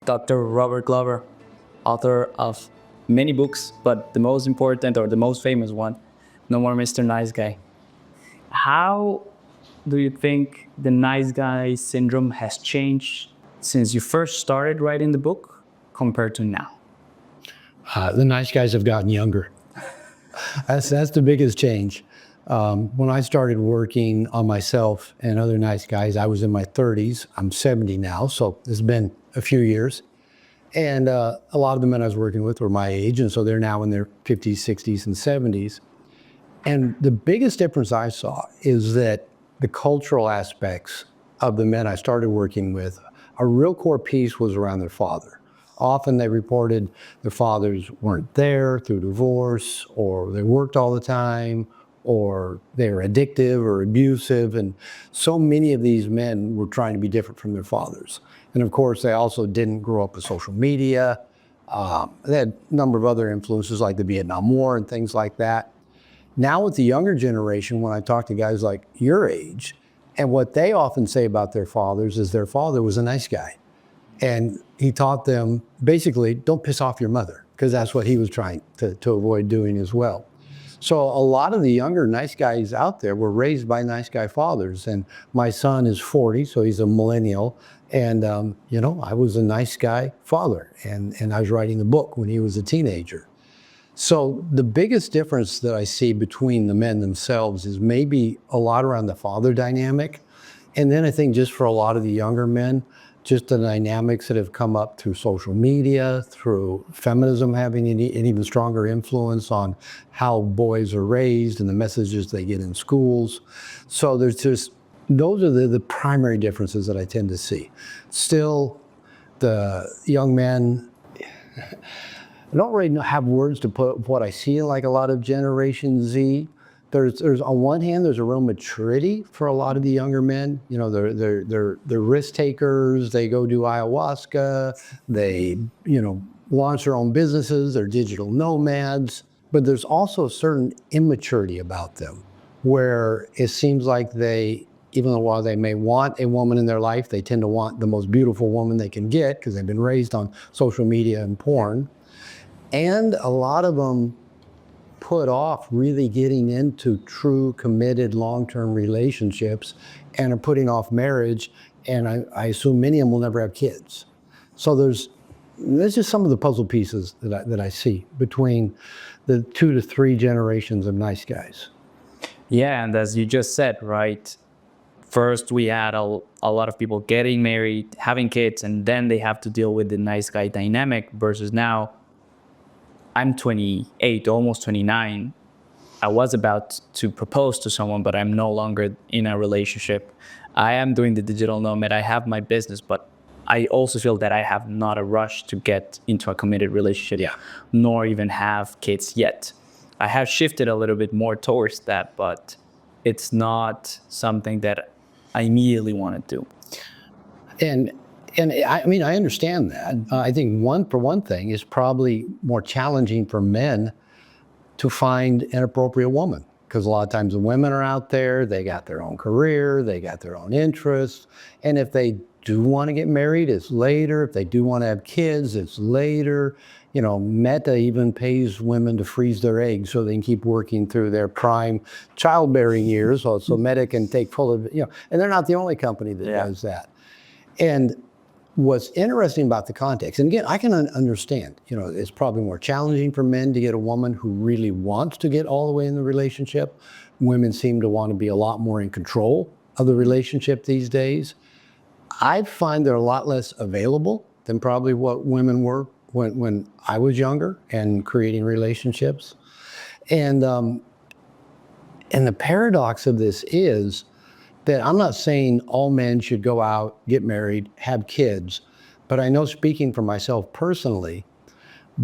Dr. Robert Glover, author of many books, but the most important or the most famous one, No More Mr. Nice Guy. How do you think the nice guy syndrome has changed since you first started writing the book compared to now? The nice guys have gotten younger. That's the biggest change. When I started working on myself and other nice guys, I was in my 30s. I'm 70 now, so it's been a few years. And a lot of the men I was working with were my age, and so they're now in their 50s, 60s, and 70s. And the biggest difference I saw is that the cultural aspects of the men I started working with, a real core piece was around their father. Often they reported their fathers weren't there through divorce, or they worked all the time, or they were addictive or abusive. And so many of these men were trying to be different from their fathers. And of course, they also didn't grow up with social media. They had a number of other influences like the Vietnam War and things like that. Now with the younger generation, when I talk to guys like your age, and what they often say about their fathers is their father was a nice guy. And he taught them, basically, don't piss off your mother, because that's what he was trying to avoid doing as well. So a lot of the younger nice guys out there were raised by nice guy fathers. And my son is 40, so he's a millennial. And, I was a nice guy father. And I was writing the book when he was a teenager. So the biggest difference that I see between the men themselves is maybe a lot around the father dynamic. And then I think just for a lot of the younger men, just the dynamics that have come up through social media, through feminism having an even stronger influence on how boys are raised and the messages they get in schools. So those are the primary differences that I tend to see. Still, the young men, I don't really have words to put what I see like a lot of Generation Z. There's on one hand, there's a real maturity for a lot of the younger men. They're risk takers. They go do ayahuasca. They, launch their own businesses. They're digital nomads. But there's also a certain immaturity about them, where it seems like even though while they may want a woman in their life, they tend to want the most beautiful woman they can get because they've been raised on social media and porn. And a lot of them put off really getting into true, committed, long-term relationships and are putting off marriage. And I assume many of them will never have kids. So there's just some of the puzzle pieces that I see between the 2 to 3 generations of nice guys. Yeah, and as you just said, right? First, we had a lot of people getting married, having kids, and then they have to deal with the nice guy dynamic versus now, I'm 28, almost 29. I was about to propose to someone, but I'm no longer in a relationship. I am doing the digital nomad. I have my business, but I also feel that I have not a rush to get into a committed relationship, nor even have kids yet. I have shifted a little bit more towards that, but it's not something that I immediately want to do. And I understand that. I think for one thing, it's probably more challenging for men to find an appropriate woman, because a lot of times the women are out there, they got their own career, they got their own interests. And if they do want to get married, it's later. If they do want to have kids, it's later. Meta even pays women to freeze their eggs so they can keep working through their prime childbearing years. So Meta can take full of, and they're not the only company that does that. And what's interesting about the context, and again, I can understand, it's probably more challenging for men to get a woman who really wants to get all the way in the relationship. Women seem to want to be a lot more in control of the relationship these days. I find they're a lot less available than probably what women were when I was younger and creating relationships. And the paradox of this is that I'm not saying all men should go out, get married, have kids, but I know, speaking for myself personally,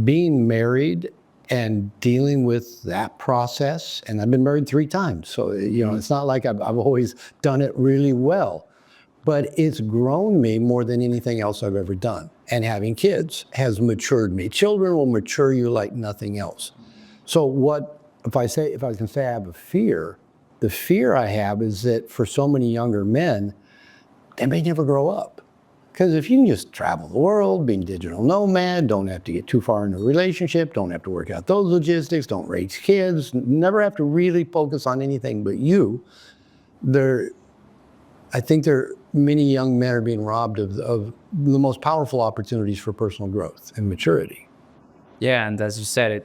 being married and dealing with that process, and I've been married 3 times, so it's not like I've always done it really well, but it's grown me more than anything else I've ever done. And having kids has matured me. Children will mature you like nothing else. So if I can say I have a fear, the fear I have is that for so many younger men, they may never grow up. Because if you can just travel the world, be a digital nomad, don't have to get too far in a relationship, don't have to work out those logistics, don't raise kids, never have to really focus on anything but you, I think many young men are being robbed of the most powerful opportunities for personal growth and maturity. Yeah, and as you said,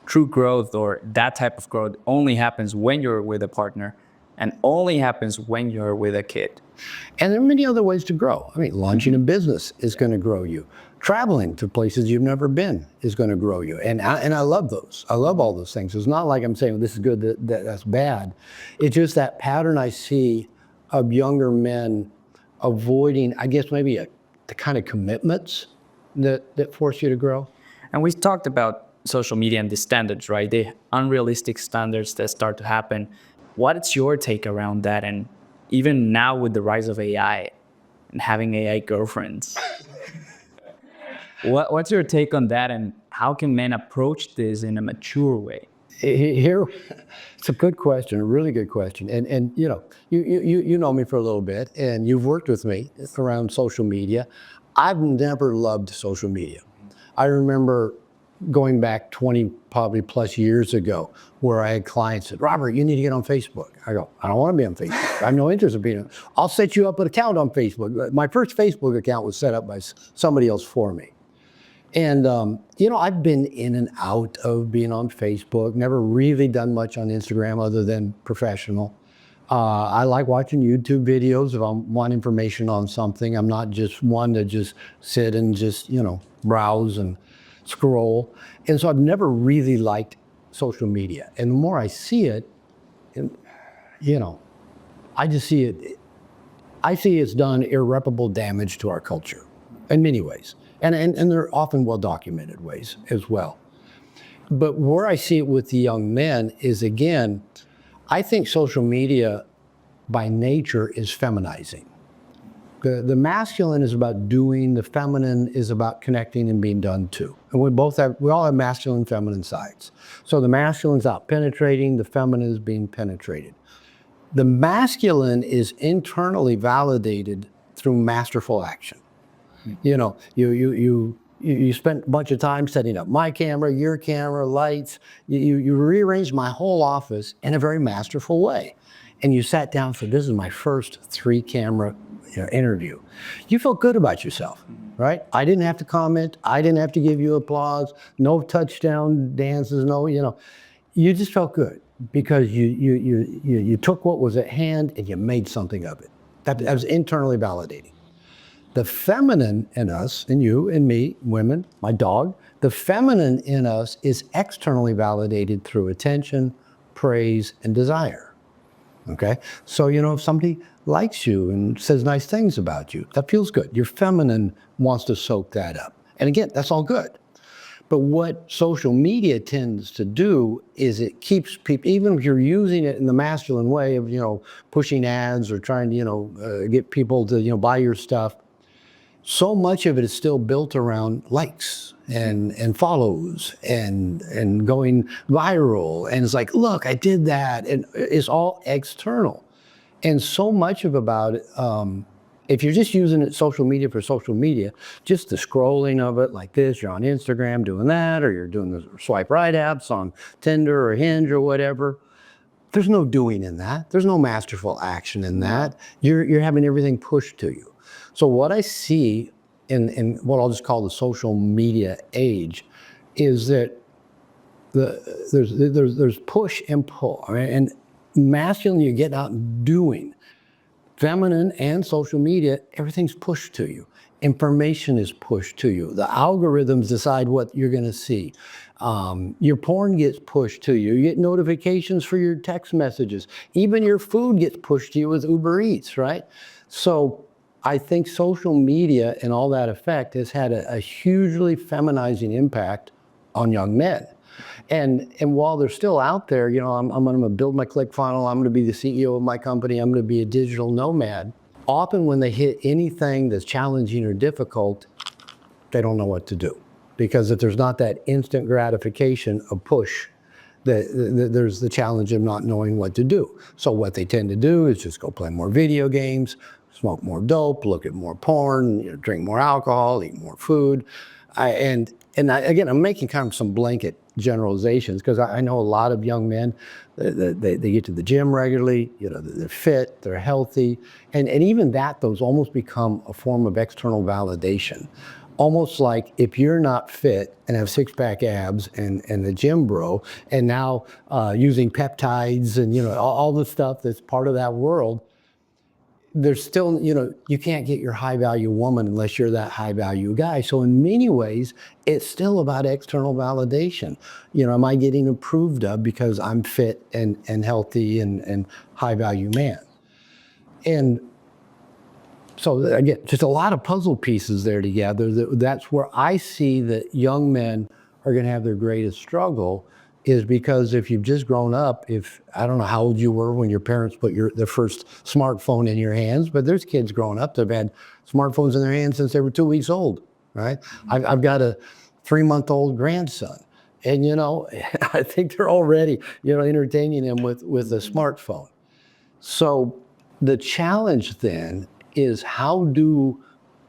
true growth or that type of growth only happens when you're with a partner and only happens when you're with a kid. And there are many other ways to grow. I mean, launching a business is going to grow you. Traveling to places you've never been is going to grow you. And I love those. I love all those things. It's not like I'm saying, well, this is good, that's bad. It's just that pattern I see of younger men avoiding, I guess, maybe the kind of commitments that force you to grow. And we talked about social media and the standards, right? The unrealistic standards that start to happen. What's your take around that? And even now with the rise of AI and having AI girlfriends, what's your take on that? And how can men approach this in a mature way? Here, it's a good question, a really good question. And you know, you know me for a little bit, and you've worked with me around social media. I've never loved social media. I remember going back 20 probably plus years ago where I had clients that, Robert, you need to get on Facebook. I go, I don't want to be on Facebook. I have no interest in being on. I'll set you up an account on Facebook. My first Facebook account was set up by somebody else for me. And, you know, I've been in and out of being on Facebook, never really done much on Instagram other than professional. I like watching YouTube videos if I want information on something. I'm not just one to just sit and just, you know, browse and scroll. And so I've never really liked social media. And the more I see it, you know, I just see it, I see it's done irreparable damage to our culture in many ways. And they're often well-documented ways as well. But where I see it with the young men is, again, I think social media by nature is feminizing. The masculine is about doing, the feminine is about connecting and being done to. And we all have masculine and feminine sides. So the masculine's out penetrating, the feminine is being penetrated. The masculine is internally validated through masterful action. You know, you spent a bunch of time setting up my camera, your camera, lights. You rearranged my whole office in a very masterful way. And you sat down for, this is my first 3-camera interview. You felt good about yourself, right? I didn't have to comment. I didn't have to give you applause. No touchdown dances, no, you know. You just felt good because you took what was at hand and you made something of it. That was internally validating. The feminine in us, and you and me, women, my dog, the feminine in us is externally validated through attention, praise, and desire. Okay? So, you know, if somebody likes you and says nice things about you, that feels good. Your feminine wants to soak that up. And again, that's all good. But what social media tends to do is it keeps people, even if you're using it in the masculine way of, you know, pushing ads or trying to, you know, get people to, you know, buy your stuff, so much of it is still built around likes and follows and going viral. And it's like, look, I did that. And it's all external. And so much about it, if you're just using it, social media for social media, just the scrolling of it like this, you're on Instagram doing that, or you're doing the swipe right apps on Tinder or Hinge or whatever. There's no doing in that. There's no masterful action in that. You're having everything pushed to you. So what I see in what I'll just call the social media age is that there's push and pull, right? And masculine, you get out and doing. Feminine and social media, everything's pushed to you. Information is pushed to you. The algorithms decide what you're going to see. Your porn gets pushed to you. You get notifications for your text messages. Even your food gets pushed to you with Uber Eats, right? So I think social media and all that effect has had a hugely feminizing impact on young men. And while they're still out there, you know, I'm going to build my ClickFunnels, I'm going to be the CEO of my company, I'm going to be a digital nomad. Often when they hit anything that's challenging or difficult, they don't know what to do. Because if there's not that instant gratification of push, there's the challenge of not knowing what to do. So what they tend to do is just go play more video games, smoke more dope, look at more porn, drink more alcohol, eat more food. Again, I'm making kind of some blanket generalizations because I know a lot of young men, they get to the gym regularly, they're fit, they're healthy. And even that, those almost become a form of external validation. Almost like if you're not fit and have six-pack abs and the gym bro, and now using peptides and all the stuff that's part of that world, there's still, you can't get your high value woman unless you're that high value guy. So in many ways, it's still about external validation. Am I getting approved of because I'm fit and healthy and high value man? And so again, just a lot of puzzle pieces there together. That's where I see that young men are going to have their greatest struggle, is because if you've just grown up, I don't know how old you were when your parents put their first smartphone in your hands, but there's kids growing up that have had smartphones in their hands since they were 2 weeks old, right? I've got a 3-month-old grandson, and I think they're already entertaining him with a smartphone. So the challenge then is, how do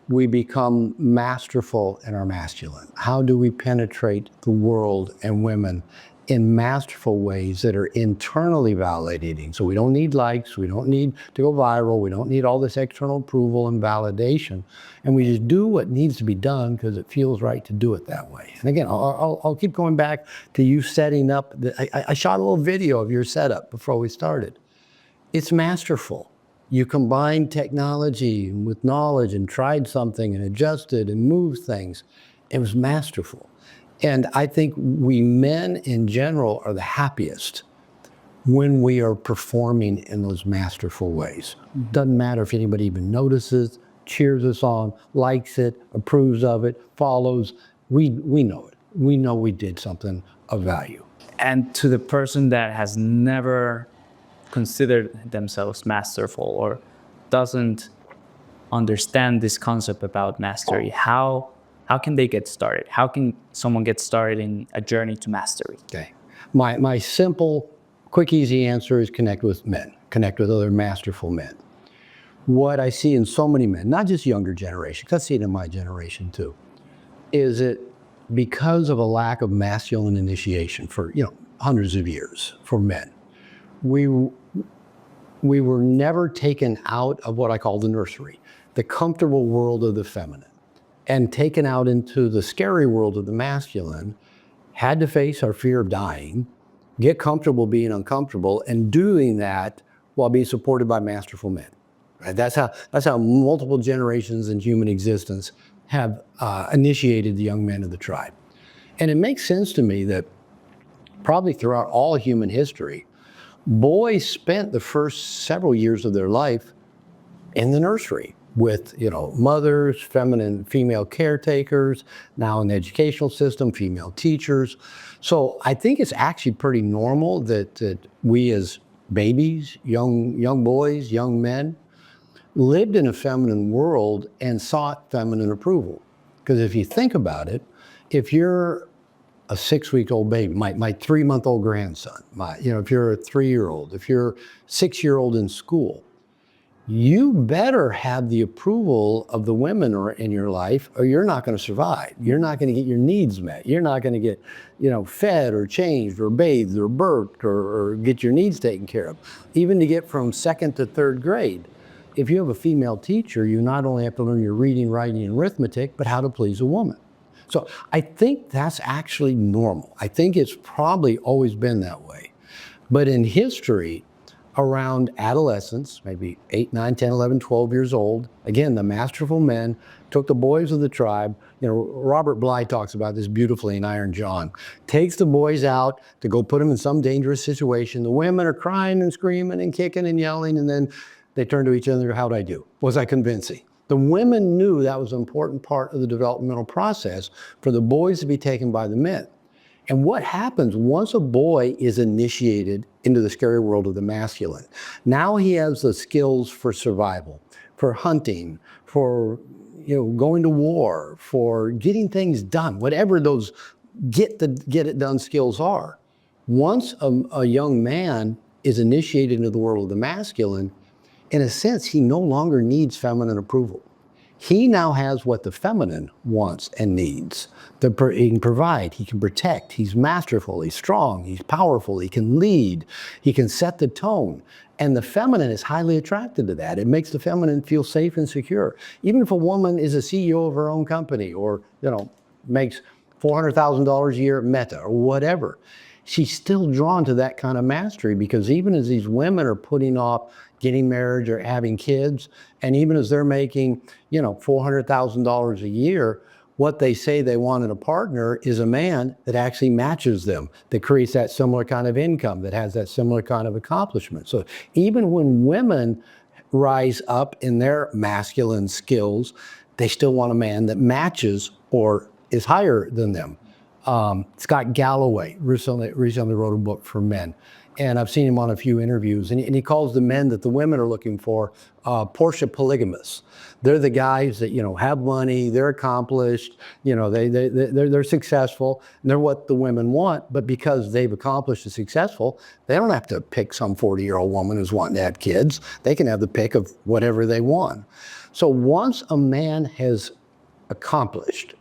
we become masterful in our masculine? How do we penetrate the world and women in masterful ways that are internally validating? So we don't need likes, we don't need to go viral, we don't need all this external approval and validation, and we just do what needs to be done because it feels right to do it that way. And again, I'll keep going back to you setting up. I shot a little video of your setup before we started. It's masterful. You combine technology with knowledge and tried something and adjusted and moved things. It was masterful. And I think we men in general are the happiest when we are performing in those masterful ways. Doesn't matter if anybody even notices, cheers us on, likes it, approves of it, follows. We know it. We know we did something of value. And to the person that has never considered themselves masterful or doesn't understand this concept about mastery, how can they get started? How can someone get started in a journey to mastery? Okay. My simple, quick, easy answer is connect with men, connect with other masterful men. What I see in so many men, not just younger generation, because I see it in my generation too, is that because of a lack of masculine initiation for hundreds of years for men, we were never taken out of what I call the nursery, the comfortable world of the feminine, and taken out into the scary world of the masculine, had to face our fear of dying, get comfortable being uncomfortable, and doing that while being supported by masterful men. Right? That's how multiple generations in human existence have initiated the young men of the tribe. And it makes sense to me that probably throughout all human history, boys spent the first several years of their life in the nursery with, mothers, female caretakers, now in the educational system, female teachers. So I think it's actually pretty normal that we as babies, young boys, young men, lived in a feminine world and sought feminine approval. Because if you think about it, if you're a 6-week-old baby, my 3-month-old grandson, if you're a 3-year-old, if you're a 6-year-old in school, you better have the approval of the women in your life, or you're not going to survive. You're not going to get your needs met. You're not going to get, fed or changed or bathed or burped or get your needs taken care of. Even to get from 2nd to 3rd grade, if you have a female teacher, you not only have to learn your reading, writing, and arithmetic, but how to please a woman. So I think that's actually normal. I think it's probably always been that way. But in history, around adolescence, maybe 8, 9, 10, 11, 12 years old, again, the masterful men took the boys of the tribe. Robert Bly talks about this beautifully in Iron John. Takes the boys out to go put them in some dangerous situation. The women are crying and screaming and kicking and yelling, and then they turn to each other, how'd I do? Was I convincing? The women knew that was an important part of the developmental process for the boys to be taken by the men. And what happens once a boy is initiated into the scary world of the masculine? Now he has the skills for survival, for hunting, for going to war, for getting things done, whatever those get it done skills are. Once a young man is initiated into the world of the masculine, in a sense, he no longer needs feminine approval. He now has what the feminine wants and needs. He can provide, he can protect, he's masterful, he's strong, he's powerful, he can lead, he can set the tone. And the feminine is highly attracted to that. It makes the feminine feel safe and secure. Even if a woman is a CEO of her own company or, makes $400,000 a year at Meta or whatever, she's still drawn to that kind of mastery, because even as these women are putting off getting married or having kids, and even as they're making, $400,000 a year, what they say they want in a partner is a man that actually matches them, that creates that similar kind of income, that has that similar kind of accomplishment. So even when women rise up in their masculine skills, they still want a man that matches or is higher than them. Scott Galloway recently wrote a book for men, and I've seen him on a few interviews, and he calls the men that the women are looking for Porsche polygamists. They're the guys that have money, they're accomplished, they're successful, and they're what the women want. But because they've accomplished and successful, they don't have to pick some 40-year-old woman who's wanting to have kids. They can have the pick of whatever they want. So once a man has accomplished,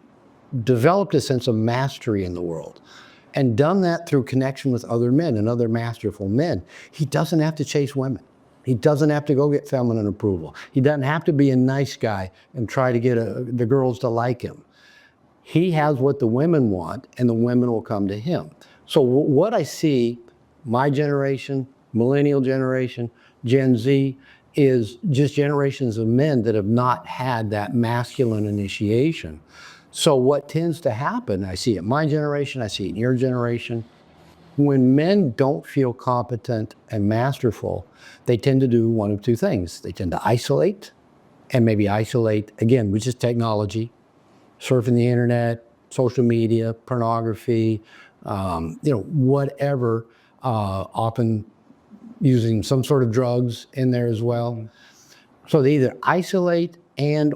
developed a sense of mastery in the world, and done that through connection with other men and other masterful men, he doesn't have to chase women. He doesn't have to go get feminine approval. He doesn't have to be a nice guy and try to get the girls to like him. He has what the women want, and the women will come to him. So what I see, my generation, millennial generation, Gen Z, is just generations of men that have not had that masculine initiation. So what tends to happen, I see it in my generation, I see it in your generation, when men don't feel competent and masterful, they tend to do one of two things. They tend to isolate, and maybe isolate, again, with just technology, surfing the internet, social media, pornography, whatever, often using some sort of drugs in there as well. So they either isolate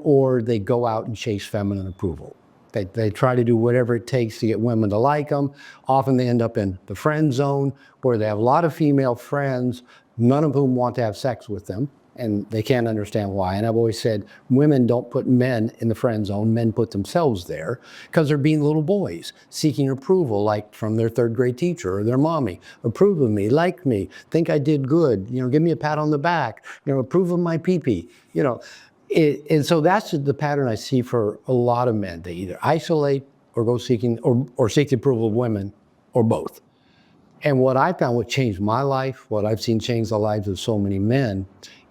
or they go out and chase feminine approval. They try to do whatever it takes to get women to like them. Often they end up in the friend zone, where they have a lot of female friends, none of whom want to have sex with them, and they can't understand why. And I've always said, women don't put men in the friend zone, men put themselves there, because they're being little boys, seeking approval, like from their third grade teacher or their mommy. Approve of me, like me, think I did good, give me a pat on the back, approve of my pee-pee, and so that's the pattern I see for a lot of men. They either isolate or go seeking or seek the approval of women, or both. And what I found, what changed my life, what I've seen change the lives of so many men,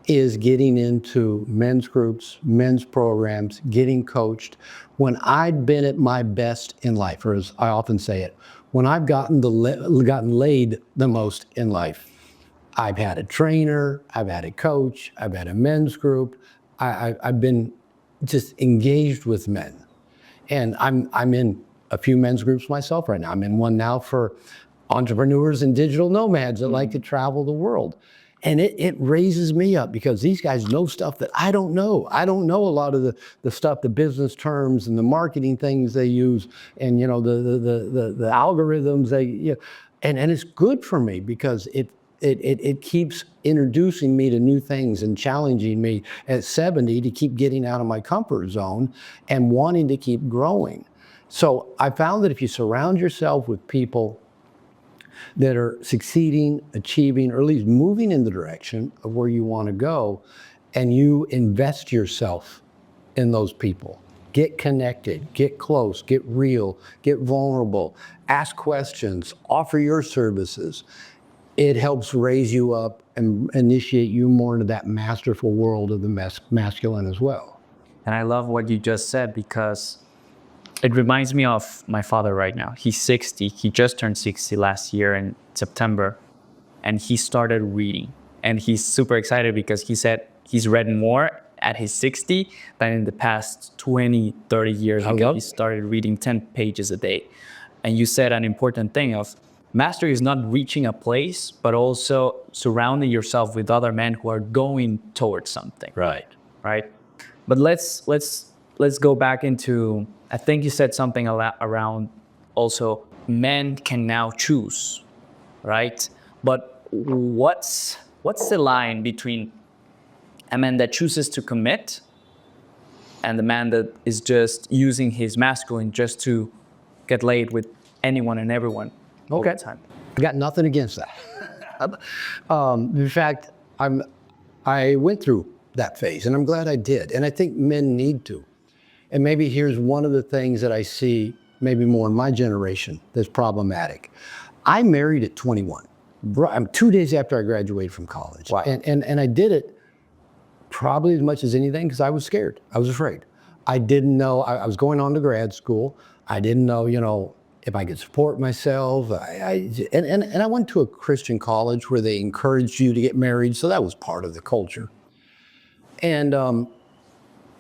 is getting into men's groups, men's programs, getting coached. When I'd been at my best in life, or as I often say it, when I've gotten laid the most in life, I've had a trainer, I've had a coach, I've had a men's group. I've been just engaged with men. And I'm in a few men's groups myself right now. I'm in one now for entrepreneurs and digital nomads that like to travel the world. And it raises me up, because these guys know stuff that I don't know. I don't know a lot of the stuff, the business terms and the marketing things they use, and the algorithms and it's good for me, because it keeps introducing me to new things and challenging me at 70 to keep getting out of my comfort zone and wanting to keep growing. So I found that if you surround yourself with people that are succeeding, achieving, or at least moving in the direction of where you want to go, and you invest yourself in those people, get connected, get close, get real, get vulnerable, ask questions, offer your services, it helps raise you up and initiate you more into that masterful world of the masculine as well. And I love what you just said, because it reminds me of my father right now. He's 60. He just turned 60 last year in September, and he started reading. And he's super excited, because he said he's read more at his 60 than in the past 20, 30 years, because he started reading 10 pages a day. And you said an important thing of mastery is not reaching a place, but also surrounding yourself with other men who are going towards something. Right. But let's go back into, I think you said something a lot around also men can now choose, right? But what's the line between a man that chooses to commit and the man that is just using his masculine just to get laid with anyone and everyone all the time. I got nothing against that. In fact, I went through that phase, and I'm glad I did. And I think men need to. And maybe here's one of the things that I see maybe more in my generation that's problematic. I married at 21. I'm 2 days after I graduated from college. Wow. And I did it probably as much as anything because I was scared. I was afraid. I didn't know. I was going on to grad school. I didn't know, if I could support myself. And I went to a Christian college where they encouraged you to get married, so that was part of the culture. And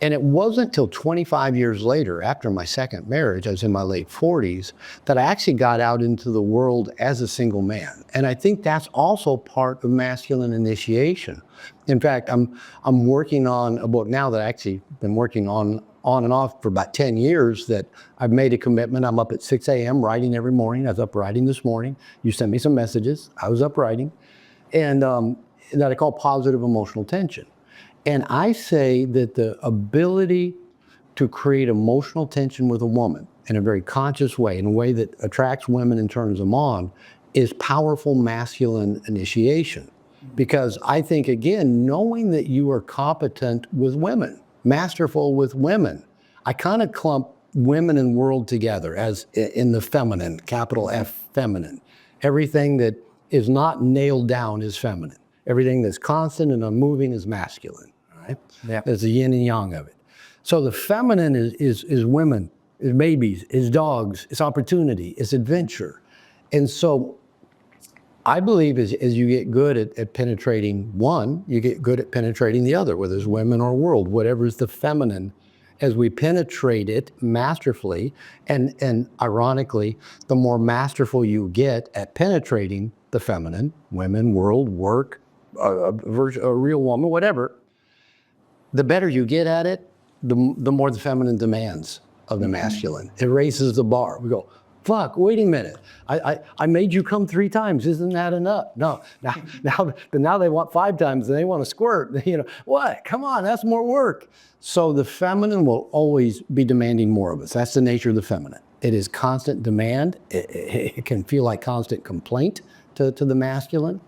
it wasn't until 25 years later, after my second marriage, I was in my late 40s, that I actually got out into the world as a single man. And I think that's also part of masculine initiation. In fact, I'm working on a book now that I actually been working on and off for about 10 years, that I've made a commitment. I'm up at 6 a.m. writing every morning. I was up writing this morning. You sent me some messages. I was up writing. And that I call positive emotional tension. And I say that the ability to create emotional tension with a woman in a very conscious way, in a way that attracts women and turns them on, is powerful masculine initiation. Because I think, again, knowing that you are competent with women, masterful with women, I kind of clump women and world together as in the feminine, capital F, feminine. Everything that is not nailed down is feminine. Everything that's constant and unmoving is masculine. Right? Yeah. There's the yin and yang of it. So the feminine is women, is babies, is dogs, it's opportunity, it's adventure. And so I believe as you get good at penetrating one, you get good at penetrating the other, whether it's women or world, whatever is the feminine. As we penetrate it masterfully, and ironically, the more masterful you get at penetrating the feminine, women, world, work, a real woman, whatever, the better you get at it, the more the feminine demands of the masculine. It raises the bar. We go, fuck, wait a minute. I made you come 3 times. Isn't that enough? No, now they want 5 times and they want to squirt. What? Come on, that's more work. So the feminine will always be demanding more of us. That's the nature of the feminine. It is constant demand. It can feel like constant complaint to the masculine.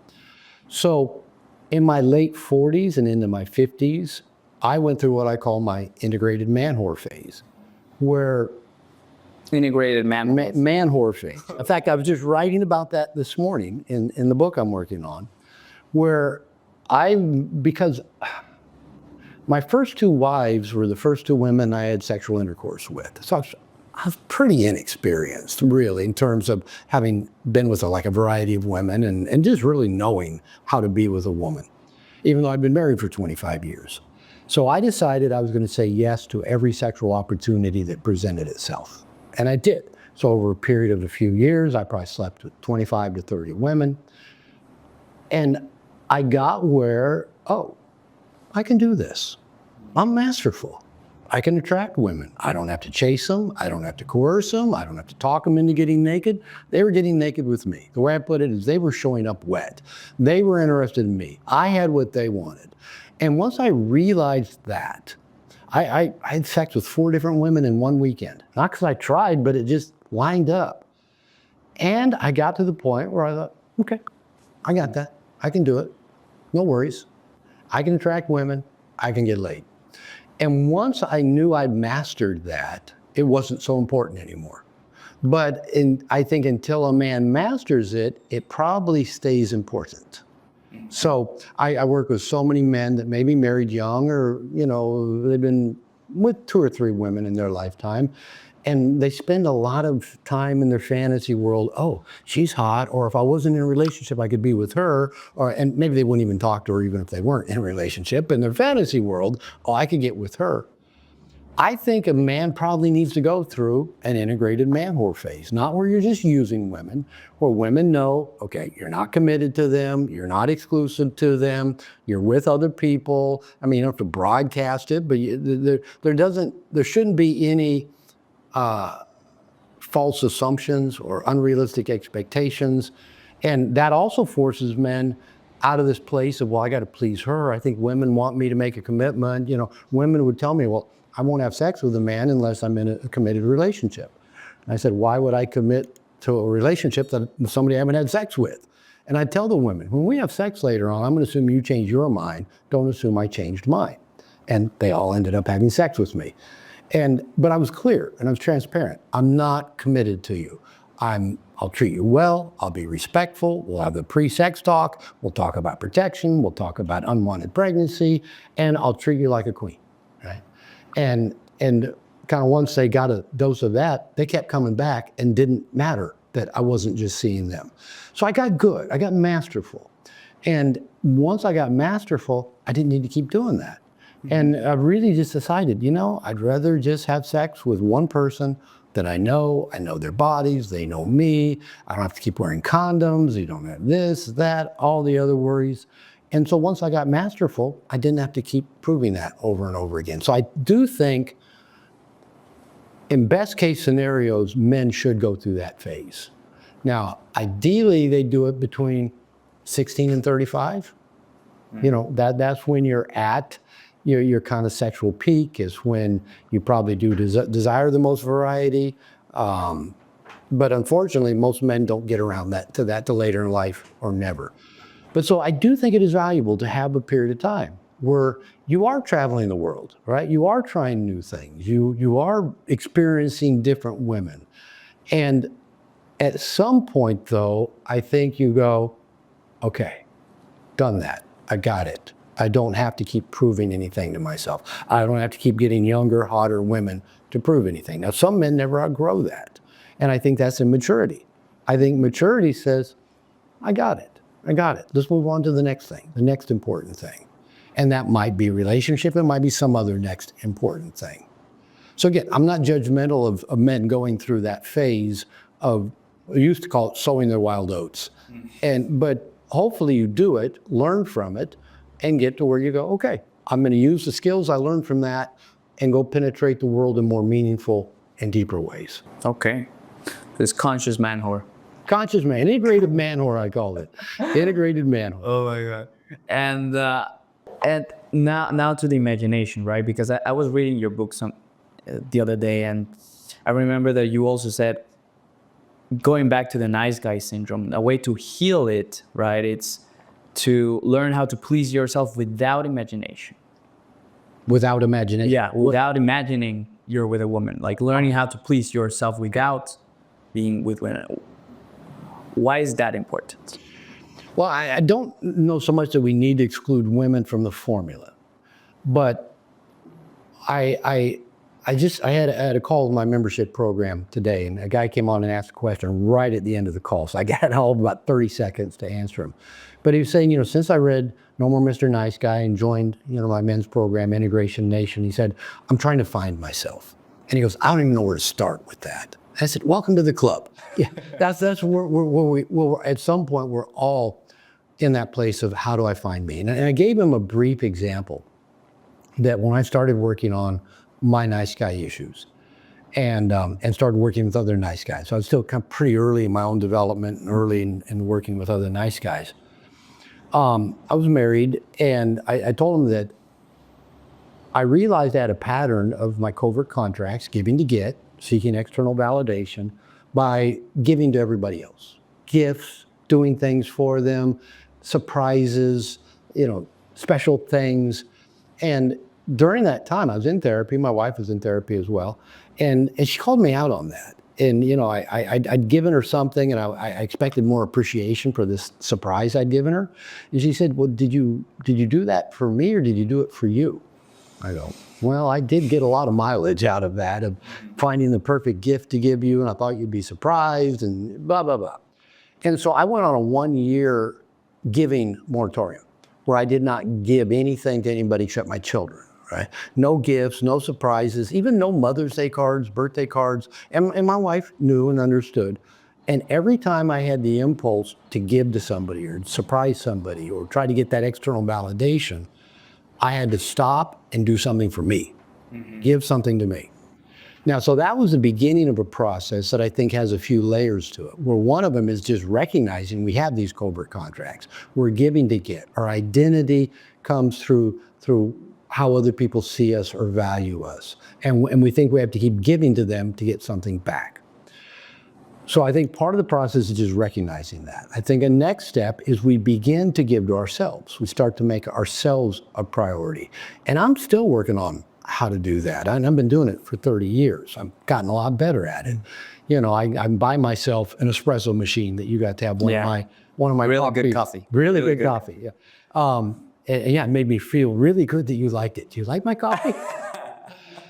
So in my late 40s and into my 50s, I went through what I call my integrated man-whore phase, where Integrated man. Man-whore phase. In fact, I was just writing about that this morning in the book I'm working on, where because my first 2 wives were the first 2 women I had sexual intercourse with. So I was pretty inexperienced, really, in terms of having been with a variety of women and just really knowing how to be with a woman, even though I'd been married for 25 years. So I decided I was going to say yes to every sexual opportunity that presented itself. And I did. So over a period of a few years, I probably slept with 25 to 30 women. And I got where, I can do this. I'm masterful. I can attract women. I don't have to chase them. I don't have to coerce them. I don't have to talk them into getting naked. They were getting naked with me. The way I put it is they were showing up wet. They were interested in me. I had what they wanted. And once I realized that, I had sex with 4 different women in one weekend. Not because I tried, but it just lined up. And I got to the point where I thought, okay, I got that. I can do it. No worries. I can attract women. I can get laid. And once I knew I'd mastered that, it wasn't so important anymore. But I think until a man masters it, it probably stays important. So I work with so many men that maybe married young or, they've been with 2 or 3 women in their lifetime. And they spend a lot of time in their fantasy world. Oh, she's hot. Or if I wasn't in a relationship, I could be with her. And maybe they wouldn't even talk to her even if they weren't in a relationship. In their fantasy world, I could get with her. I think a man probably needs to go through an integrated man-whore phase, not where you're just using women, where women know, okay, you're not committed to them, you're not exclusive to them, you're with other people. I mean, you don't have to broadcast it, but there shouldn't be any false assumptions or unrealistic expectations. And that also forces men out of this place of, well, I got to please her. I think women want me to make a commitment. You know, women would tell me, well, I won't have sex with a man unless I'm in a committed relationship. And I said, why would I commit to a relationship that somebody I haven't had sex with? And I tell the women, when we have sex later on, I'm going to assume you change your mind. Don't assume I changed mine. And they all ended up having sex with me. But I was clear and I was transparent. I'm not committed to you. I'll treat you well. I'll be respectful. We'll have the pre-sex talk. We'll talk about protection. We'll talk about unwanted pregnancy, and I'll treat you like a queen, right? And kind of once they got a dose of that, they kept coming back and didn't matter that I wasn't just seeing them. So I got good. I got masterful. And once I got masterful, I didn't need to keep doing that. And I really just decided, you know, I'd rather just have sex with one person that I know their bodies, they know me, I don't have to keep wearing condoms, you don't have this, that, all the other worries. And so once I got masterful, I didn't have to keep proving that over and over again. So I do think in best case scenarios, men should go through that phase. Now, ideally they do it between 16 and 35. You know, that's when you're at your kind of sexual peak, is when you probably do desire the most variety. But unfortunately, most men don't get around to later in life or never. But so I do think it is valuable to have a period of time where you are traveling the world, right? You are trying new things. You are experiencing different women. And at some point though, I think you go, okay, done that. I got it. I don't have to keep proving anything to myself. I don't have to keep getting younger, hotter women to prove anything. Now, some men never outgrow that. And I think that's immaturity. I think maturity says, I got it. I got it. Let's move on to the next thing, the next important thing. And that might be relationship. It might be some other next important thing. So again, I'm not judgmental of men going through that phase of, we used to call it sowing their wild oats. But hopefully you do it, learn from it, and get to where you go, okay, I'm going to use the skills I learned from that and go penetrate the world in more meaningful and deeper ways. Okay. This conscious man whore. Conscious man, integrated man whore, I call it. Integrated man whore. Oh my God. And now to the imagination, right? Because I was reading your book the other day, and I remember that you also said, going back to the nice guy syndrome, a way to heal it, right? It's to learn how to please yourself without imagination. Without imagination? Yeah, without imagining you're with a woman. Like learning how to please yourself without being with women. Why is that important? Well, I don't know so much that we need to exclude women from the formula, but I had a call with my membership program today, and a guy came on and asked a question right at the end of the call. So I got all of about 30 seconds to answer him. But he was saying, you know, since I read No More Mr. Nice Guy and joined, you know, my men's program, Integration Nation, he said, I'm trying to find myself. And he goes, I don't even know where to start with that. I said, welcome to the club. Yeah, that's where we're at some point, we're all in that place of how do I find me? And I gave him a brief example that when I started working on my nice guy issues and started working with other nice guys. So I was still kind of pretty early in my own development and early in working with other nice guys. I was married, and I told him that I realized I had a pattern of my covert contracts, giving to get, seeking external validation by giving to everybody else. Gifts, doing things for them, surprises, you know, special things. And during that time, I was in therapy. My wife was in therapy as well. And she called me out on that. And, you know, I'd given her something, and I expected more appreciation for this surprise I'd given her. And she said, well, did you do that for me, or did you do it for you? I go, well, I did get a lot of mileage out of that, of finding the perfect gift to give you, and I thought you'd be surprised, and blah, blah, blah. And so I went on a 1-year giving moratorium where I did not give anything to anybody except my children, right? No gifts, no surprises, even no Mother's Day cards, birthday cards. And my wife knew and understood. And every time I had the impulse to give to somebody or surprise somebody or try to get that external validation, I had to stop and do something for me, give something to me. Now, so that was the beginning of a process that I think has a few layers to it, where one of them is just recognizing we have these covert contracts. We're giving to get. Our identity comes through how other people see us or value us. And we think we have to keep giving to them to get something back. So I think part of the process is just recognizing that. I think a next step is we begin to give to ourselves. We start to make ourselves a priority. And I'm still working on how to do that. And I've been doing it for 30 years. I've gotten a lot better at it. You know, I buy myself an espresso machine that you got to have one of my really coffees. good coffee. Really good coffee, yeah. And yeah, it made me feel really good that you liked it. Do you like my coffee?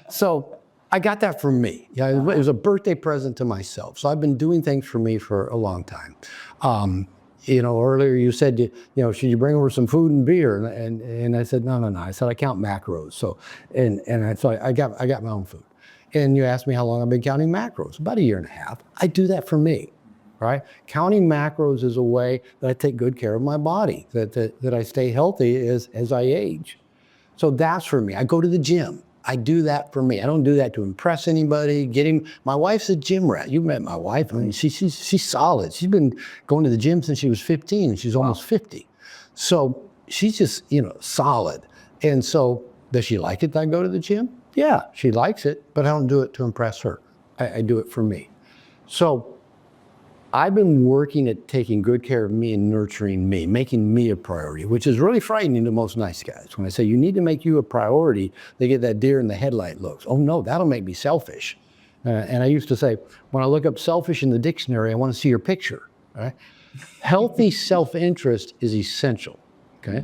So I got that from me. Yeah, it was a birthday present to myself. So I've been doing things for me for a long time. You know, earlier you said, you know, should you bring over some food and beer? And I said, no. I said, I count macros. So, so I got my own food. And you asked me how long I've been counting macros. About 1.5 years. I do that for me, right? Counting macros is a way that I take good care of my body, that I stay healthy as I age. So that's for me. I go to the gym. I do that for me. I don't do that to impress anybody. My wife's a gym rat. You met my wife. I mean, she's solid. She's been going to the gym since she was 15, and she's almost 50. So she's just, you know, solid. And so does she like it that I go to the gym? Yeah, she likes it, but I don't do it to impress her. I do it for me. So I've been working at taking good care of me and nurturing me, making me a priority, which is really frightening to most nice guys. When I say you need to make you a priority, they get that deer in the headlight looks. Oh no, that'll make me selfish. And I used to say, when I look up selfish in the dictionary, I want to see your picture. Right? Healthy self-interest is essential. Okay.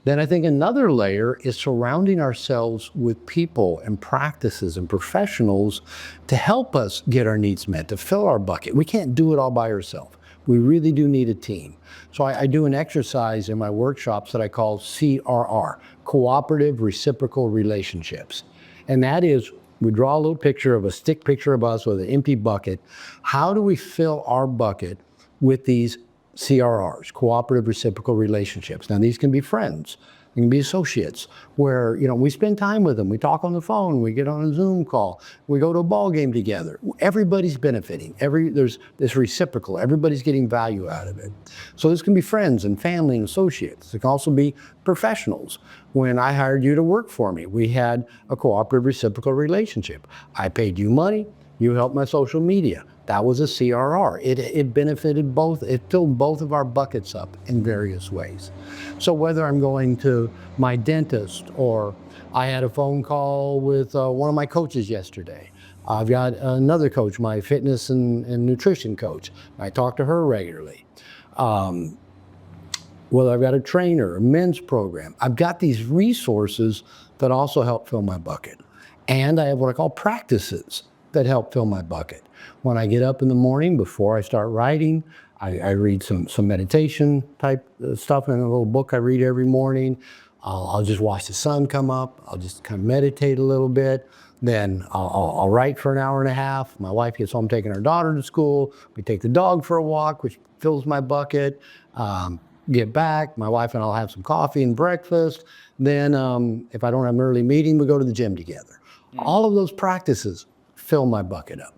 Then I think another layer is surrounding ourselves with people and practices and professionals to help us get our needs met, to fill our bucket. We can't do it all by ourselves. We really do need a team. So I do an exercise in my workshops that I call CRR, Cooperative Reciprocal Relationships. And that is, we draw a little picture of a stick picture of us with an empty bucket. How do we fill our bucket with these CRRs, cooperative reciprocal relationships? Now, these can be friends, they can be associates, where, you know, we spend time with them, we talk on the phone, we get on a Zoom call, we go to a ball game together. Everybody's benefiting. There's this reciprocal. Everybody's getting value out of it. So this can be friends and family and associates. It can also be professionals. When I hired you to work for me, we had a cooperative reciprocal relationship. I paid you money, you helped my social media. That was a CRR. It benefited both, it filled both of our buckets up in various ways. So whether I'm going to my dentist, or I had a phone call with one of my coaches yesterday. I've got another coach, my fitness and nutrition coach. I talk to her regularly. Whether I've got a trainer, a men's program, I've got these resources that also help fill my bucket. And I have what I call practices that help fill my bucket. When I get up in the morning, before I start writing, I read some meditation type stuff in a little book I read every morning. I'll just watch the sun come up. I'll just kind of meditate a little bit. Then I'll write for 1.5 hours. My wife gets home taking her daughter to school. We take the dog for a walk, which fills my bucket. Get back, my wife and I'll have some coffee and breakfast. Then if I don't have an early meeting, we go to the gym together. All of those practices fill my bucket up.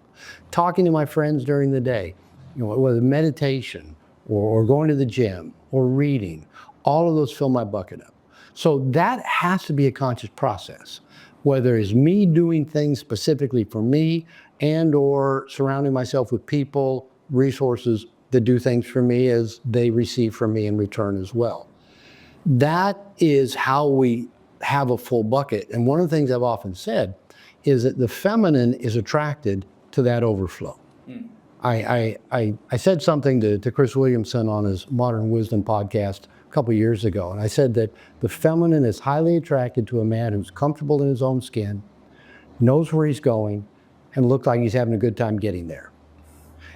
Talking to my friends during the day, you know, whether meditation or going to the gym or reading, all of those fill my bucket up. So that has to be a conscious process, whether it's me doing things specifically for me and or surrounding myself with people, resources that do things for me as they receive from me in return as well. That is how we have a full bucket. And one of the things I've often said is that the feminine is attracted to that overflow. I said something to Chris Williamson on his Modern Wisdom podcast a couple years ago, and I said that the feminine is highly attracted to a man who's comfortable in his own skin, knows where he's going, and looks like he's having a good time getting there.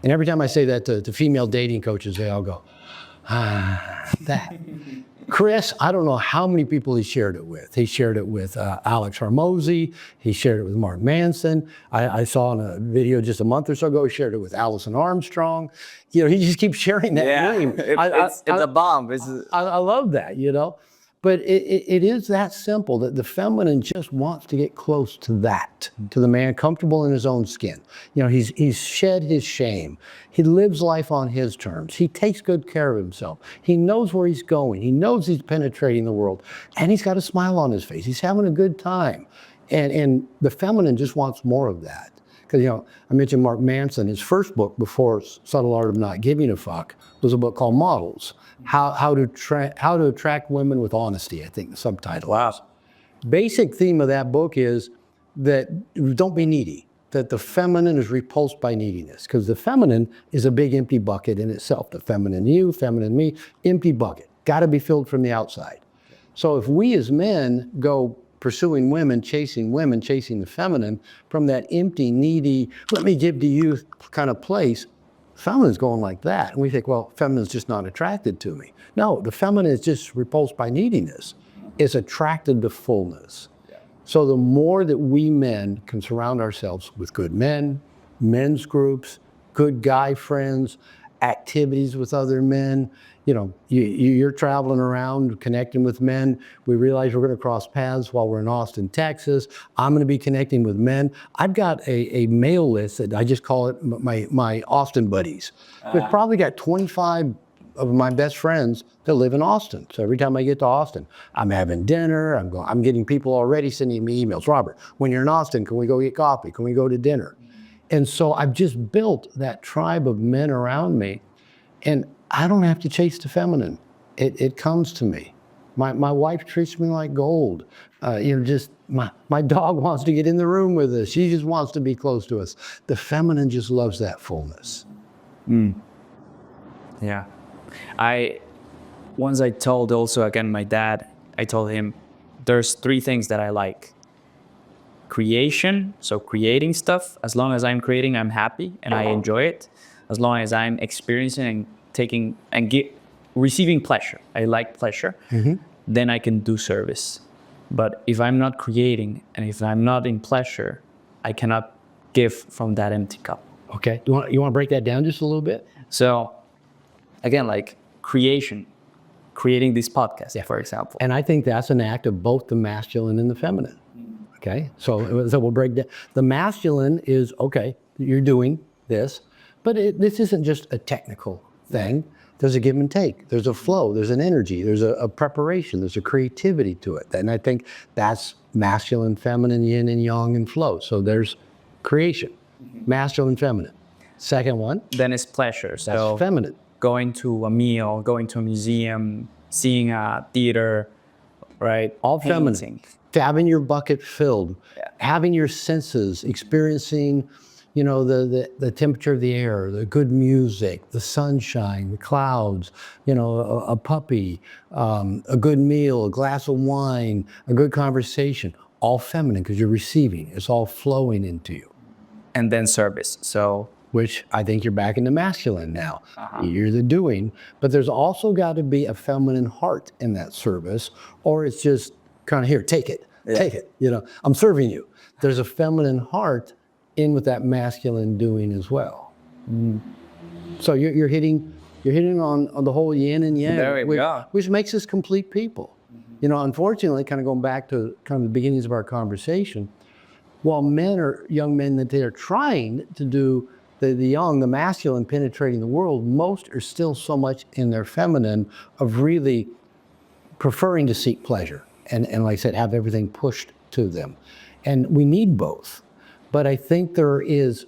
And every time I say that to female dating coaches, they all go, that. Chris, I don't know how many people he shared it with. He shared it with Alex Hormozy. He shared it with Mark Manson. I saw in a video just a month or so ago, he shared it with Alison Armstrong. You know, he just keeps sharing that name. It's a bomb. I love that, you know. But it is that simple, that the feminine just wants to get close to that, to the man comfortable in his own skin. You know, he's shed his shame. He lives life on his terms. He takes good care of himself. He knows where he's going. He knows he's penetrating the world. And he's got a smile on his face. He's having a good time. And the feminine just wants more of that. Because, you know, I mentioned Mark Manson, his first book before Subtle Art of Not Giving a Fuck was a book called Models. How to attract women with honesty, I think the subtitle is. Basic theme of that book is that don't be needy, that the feminine is repulsed by neediness, because the feminine is a big empty bucket in itself. The feminine you, feminine me, empty bucket, got to be filled from the outside. So if we as men go pursuing women, chasing the feminine from that empty, needy, let me give to you kind of place, feminine's going like that. And we think, well, feminine's just not attracted to me. No, the feminine is just repulsed by neediness. It's attracted to fullness. So the more that we men can surround ourselves with good men, men's groups, good guy friends, activities with other men, you know, you're traveling around connecting with men. We realize we're going to cross paths while we're in Austin, Texas. I'm going to be connecting with men. I've got a mail list that I just call it my Austin buddies. We've probably got 25 of my best friends that live in Austin. So every time I get to Austin, I'm having dinner. I'm getting people already sending me emails. Robert, when you're in Austin, can we go get coffee? Can we go to dinner? And so I've just built that tribe of men around me, and I don't have to chase the feminine. It comes to me. My wife treats me like gold. You know, just my dog wants to get in the room with us. She just wants to be close to us. The feminine just loves that fullness. Yeah. Once I told also, again, my dad, I told him, there's 3 things that I like. Creation, so creating stuff. As long as I'm creating, I'm happy and I enjoy it. As long as I'm experiencing and taking and receiving pleasure, I like pleasure, then I can do service. But if I'm not creating and if I'm not in pleasure, I cannot give from that empty cup. Okay, you want to break that down just a little bit? So again, like creating this podcast, for example. And I think that's an act of both the masculine and the feminine. Okay, so we'll break down. The masculine is, okay, you're doing this, but this isn't just a technical thing. There's a give and take. There's a flow. There's an energy. There's a preparation. There's a creativity to it. And I think that's masculine, feminine, yin and yang, and flow. So there's creation, masculine, feminine. Second one. Then it's pleasure. So that's feminine. Going to a meal, going to a museum, seeing a theater, right? All feminine. Having your bucket filled, having your senses, experiencing, you know, the temperature of the air, the good music, the sunshine, the clouds, you know, a puppy, a good meal, a glass of wine, a good conversation, all feminine because you're receiving. It's all flowing into you. And then service. So, which I think you're back into masculine now. You're the doing, but there's also got to be a feminine heart in that service, or it's just kind of, here, take it, take it. You know, I'm serving you. There's a feminine heart in with that masculine doing as well. So you're hitting on the whole yin and yang, which makes us complete people. You know, unfortunately, kind of going back to kind of the beginnings of our conversation, while young men that they are trying to do the masculine penetrating the world, most are still so much in their feminine of really preferring to seek pleasure. And like I said, have everything pushed to them. And we need both. But I think there is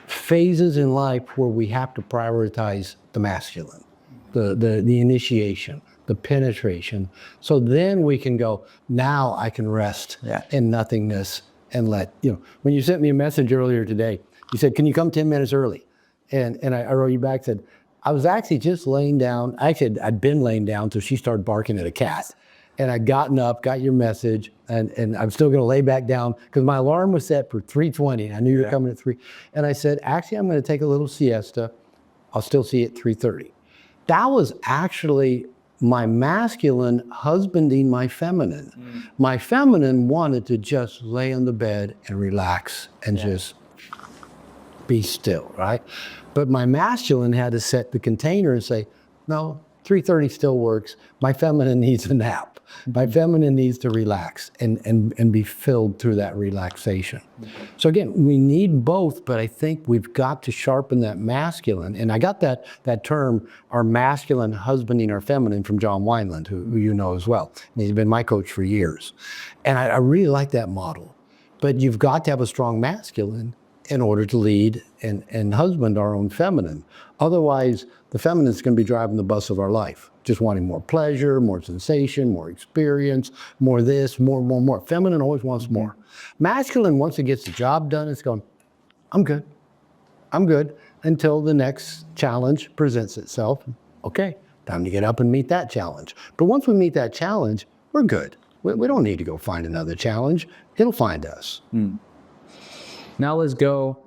phases in life where we have to prioritize the masculine, the initiation, the penetration. So then we can go, now I can rest in nothingness and let, you know, when you sent me a message earlier today, you said, can you come 10 minutes early? And I wrote you back, said, I was actually just laying down. Actually, I'd been laying down until she started barking at a cat. And I'd gotten up, got your message, and I'm still gonna lay back down because my alarm was set for 3:20. I knew you were coming at 3. And I said, actually, I'm gonna take a little siesta. I'll still see you at 3:30. That was actually my masculine husbanding my feminine. My feminine wanted to just lay on the bed and relax and just be still, right? But my masculine had to set the container and say, no, 3:30 still works. My feminine needs a nap. My feminine needs to relax and be filled through that relaxation. So again, we need both, but I think we've got to sharpen that masculine. And I got that term, our masculine husbanding our feminine, from John Wineland, who you know as well. And he's been my coach for years. And I really like that model. But you've got to have a strong masculine in order to lead and husband our own feminine. Otherwise, the feminine is going to be driving the bus of our life, just wanting more pleasure, more sensation, more experience, more this, more. Feminine always wants more. Masculine, once it gets the job done, it's going, I'm good, until the next challenge presents itself. Okay, time to get up and meet that challenge. But once we meet that challenge, we're good. We don't need to go find another challenge. It'll find us. Now let's go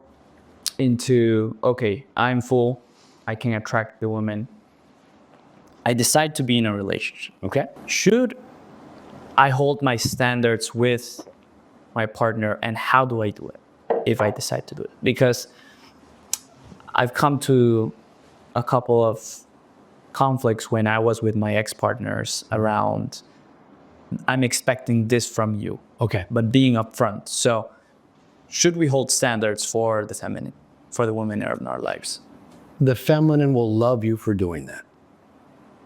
into, okay, I'm full. I can attract the woman. I decide to be in a relationship. Okay? Should I hold my standards with my partner, and how do I do it if I decide to do it? Because I've come to a couple of conflicts when I was with my ex-partners around, I'm expecting this from you. Okay. But being upfront. So should we hold standards for the feminine, for the women in our lives? The feminine will love you for doing that.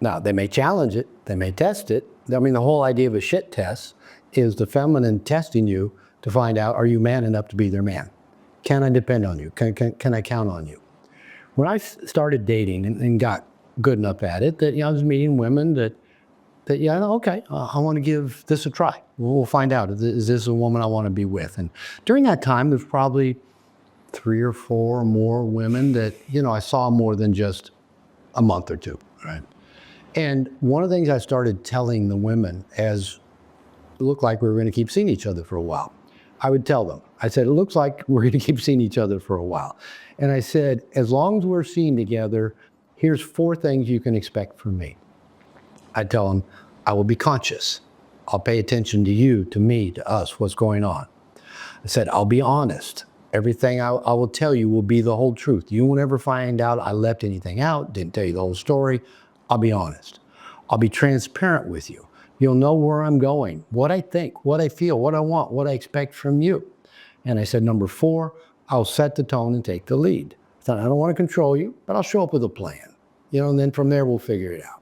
Now, they may challenge it, they may test it. I mean, the whole idea of a shit test is the feminine testing you to find out, are you man enough to be their man? Can I depend on you? Can I count on you? When I started dating and got good enough at it, that I was meeting women that okay, I want to give this a try. We'll find out, is this a woman I want to be with? And during that time, there's probably 3 or 4 or more women that, I saw more than just a month or two, right? And one of the things I started telling the women, as it looked like we were going to keep seeing each other for a while, I would tell them, I said, it looks like we're going to keep seeing each other for a while. And I said, as long as we're seen together, here's 4 things you can expect from me. I'd tell them, I will be conscious. I'll pay attention to you, to me, to us, what's going on. I said, I'll be honest. Everything I will tell you will be the whole truth. You won't ever find out I left anything out, didn't tell you the whole story. I'll be honest. I'll be transparent with you. You'll know where I'm going, what I think, what I feel, what I want, what I expect from you. And I said, number 4, I'll set the tone and take the lead. I said, I don't want to control you, but I'll show up with a plan. And then from there, we'll figure it out.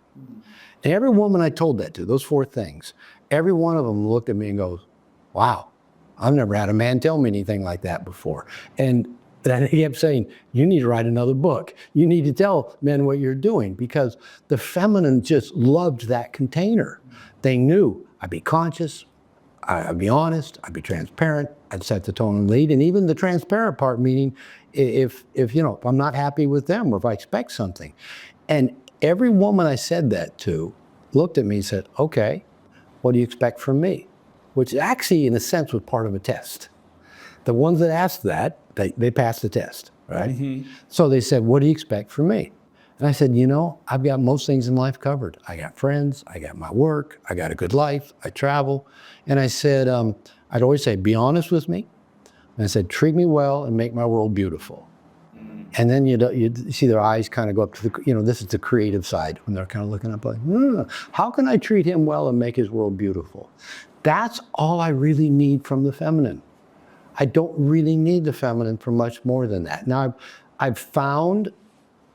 And every woman I told that to, those 4 things, every one of them looked at me and goes, wow, I've never had a man tell me anything like that before. And then he kept saying, you need to write another book. You need to tell men what you're doing, because the feminine just loved that container. They knew I'd be conscious, I'd be honest, I'd be transparent, I'd set the tone and lead. And even the transparent part, meaning if I'm not happy with them or if I expect something. And every woman I said that to looked at me and said, okay, what do you expect from me? Which actually, in a sense, was part of a test. The ones that asked that, they passed the test, right? Mm-hmm. So they said, what do you expect from me? And I said, I've got most things in life covered. I got friends, I got my work, I got a good life, I travel. And I said, I'd always say, be honest with me. And I said, treat me well and make my world beautiful. And then you see their eyes kind of go up to this is the creative side, when they're kind of looking up like, how can I treat him well and make his world beautiful? That's all I really need from the feminine. I don't really need the feminine for much more than that. Now, I've found,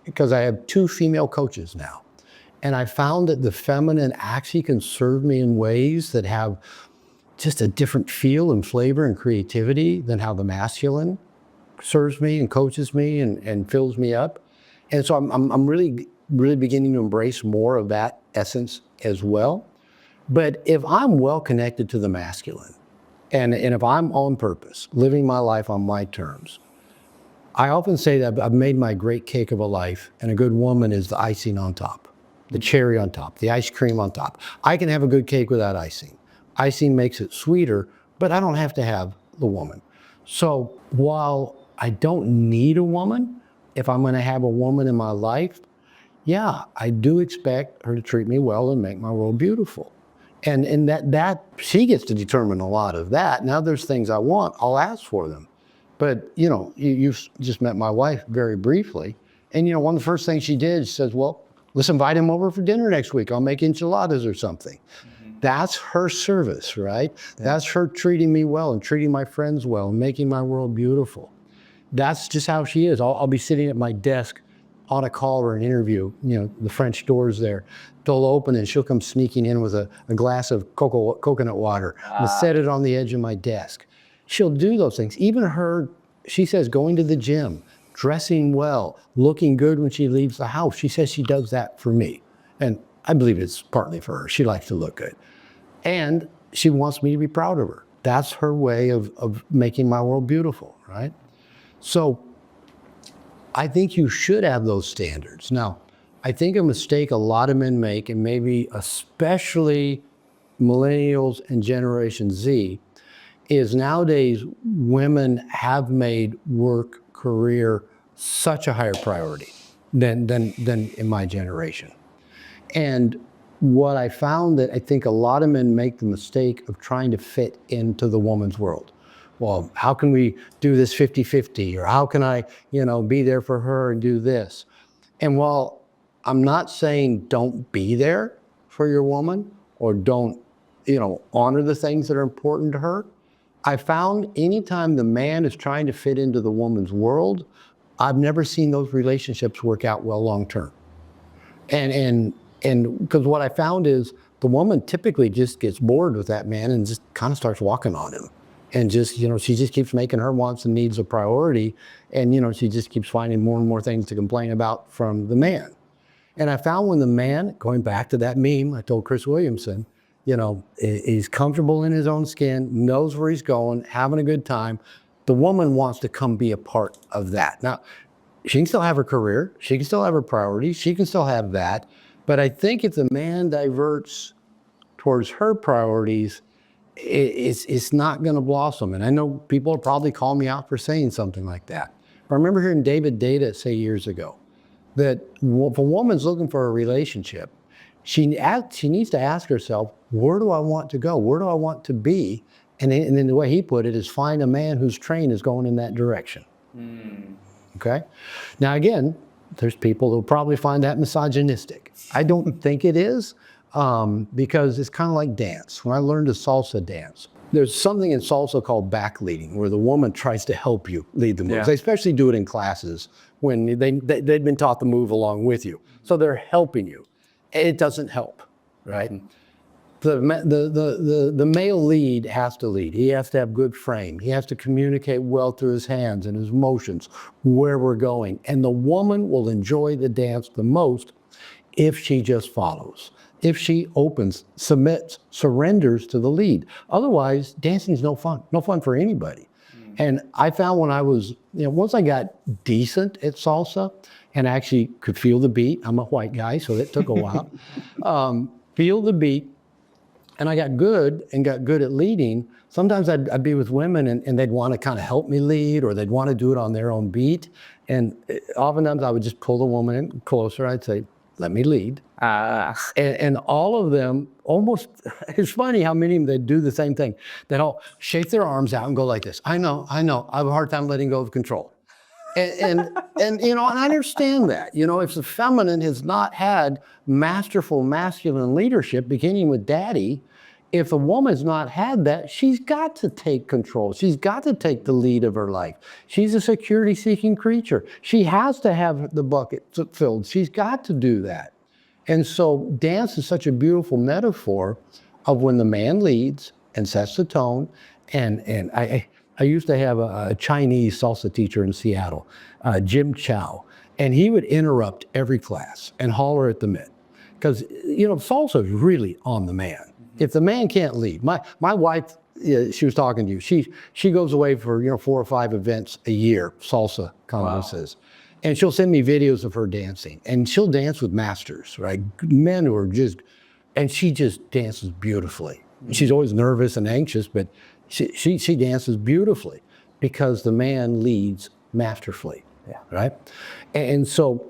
because I have 2 female coaches now, and I found that the feminine actually can serve me in ways that have just a different feel and flavor and creativity than how the masculine serves me and coaches me and fills me up. And so I'm really beginning to embrace more of that essence as well. But if I'm well connected to the masculine, and if I'm on purpose, living my life on my terms, I often say that I've made my great cake of a life, and a good woman is the icing on top, the cherry on top, the ice cream on top. I can have a good cake without icing. Icing makes it sweeter, but I don't have to have the woman. So while I don't need a woman, if I'm going to have a woman in my life, yeah, I do expect her to treat me well and make my world beautiful. And that she gets to determine a lot of that. Now there's things I want, I'll ask for them. But you've just met my wife very briefly. And one of the first things she did, she says, well, Let's invite him over for dinner next week. I'll make enchiladas or something. That's her service, right? That's her treating me well and treating my friends well and making my world beautiful. That's just how she is. I'll be sitting at my desk on a call or an interview, the French doors there. They'll open and she'll come sneaking in with a glass of coconut water and set it on the edge of my desk. She'll do those things. Even her, she says, going to the gym, dressing well, looking good when she leaves the house. She says she does that for me. And I believe it's partly for her. She likes to look good. And she wants me to be proud of her. That's her way of making my world beautiful, right? So I think you should have those standards. Now, I think a mistake a lot of men make, and maybe especially millennials and Generation Z, is nowadays women have made work, career such a higher priority than in my generation. And what I found that I think a lot of men make the mistake of trying to fit into the woman's world. Well, how can we do this 50-50? Or how can I, be there for her and do this? And while I'm not saying don't be there for your woman or don't, honor the things that are important to her, I found anytime the man is trying to fit into the woman's world, I've never seen those relationships work out well long-term. And because what I found is the woman typically just gets bored with that man and just kind of starts walking on him. And just, she just keeps making her wants and needs a priority. And, she just keeps finding more and more things to complain about from the man. And I found when the man, going back to that meme I told Chris Williamson, he's comfortable in his own skin, knows where he's going, having a good time, the woman wants to come be a part of that. Now, she can still have her career, she can still have her priorities, she can still have that. But I think if the man diverts towards her priorities, it's not going to blossom. And I know people will probably call me out for saying something like that. I remember hearing David Data say years ago that if a woman's looking for a relationship, she needs to ask herself, where do I want to go? Where do I want to be? And then the way he put it is find a man whose train is going in that direction. Okay? Now, again, there's people who'll probably find that misogynistic. I don't think it is, because it's kind of like dance. When I learned a salsa dance, there's something in salsa called back leading, where the woman tries to help you lead the moves. Yeah. They especially do it in classes when they've been taught the move along with you. So they're helping you. It doesn't help, right? The male lead has to lead. He has to have good frame. He has to communicate well through his hands and his motions where we're going. And the woman will enjoy the dance the most if she just follows. If she opens, submits, surrenders to the lead. Otherwise, dancing is no fun for anybody. And I found when I was, once I got decent at salsa and actually could feel the beat, I'm a white guy, so it took a while, feel the beat, and I got good at leading. Sometimes I'd be with women and they'd want to kind of help me lead, or they'd want to do it on their own beat. And oftentimes I would just pull the woman in closer. I'd say, let me lead. And all of them almost, it's funny how many of them, they do the same thing. They'd all shake their arms out and go like this. I know, I have a hard time letting go of control. And I understand that. If the feminine has not had masterful masculine leadership, beginning with daddy, if a woman's not had that, she's got to take control. She's got to take the lead of her life. She's a security-seeking creature. She has to have the bucket filled. She's got to do that. And so dance is such a beautiful metaphor of when the man leads and sets the tone. And I used to have a Chinese salsa teacher in Seattle, Jim Chow, and he would interrupt every class and holler at the men. Because, salsa is really on the man. If the man can't lead, my wife, she was talking to you, she goes away for 4 or 5 events a year, salsa conferences. Wow. And she'll send me videos of her dancing, and she'll dance with masters, right? Men who are and she just dances beautifully. She's always nervous and anxious, but she dances beautifully because the man leads masterfully, right? And so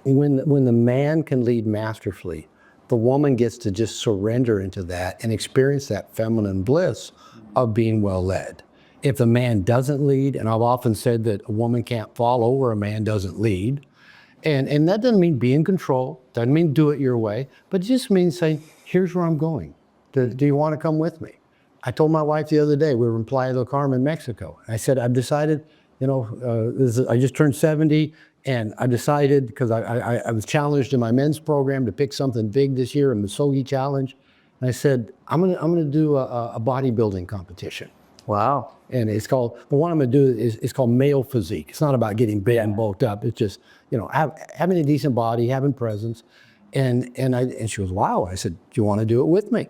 when the man can lead masterfully, the woman gets to just surrender into that and experience that feminine bliss of being well led. If the man doesn't lead, and I've often said that a woman can't follow where a man doesn't lead, And that doesn't mean be in control, doesn't mean do it your way, but it just means saying, here's where I'm going. Do you want to come with me? I told my wife the other day, we were in Playa del Carmen, Mexico. I said, I've decided, I just turned 70, and I decided, because I was challenged in my men's program to pick something big this year, a Masogi challenge. And I said, I'm gonna do a bodybuilding competition. Wow. And it's called, the one I'm gonna do is called male physique. It's not about getting big and bulked up. It's just, having a decent body, having presence. And she goes, wow. I said, do you want to do it with me?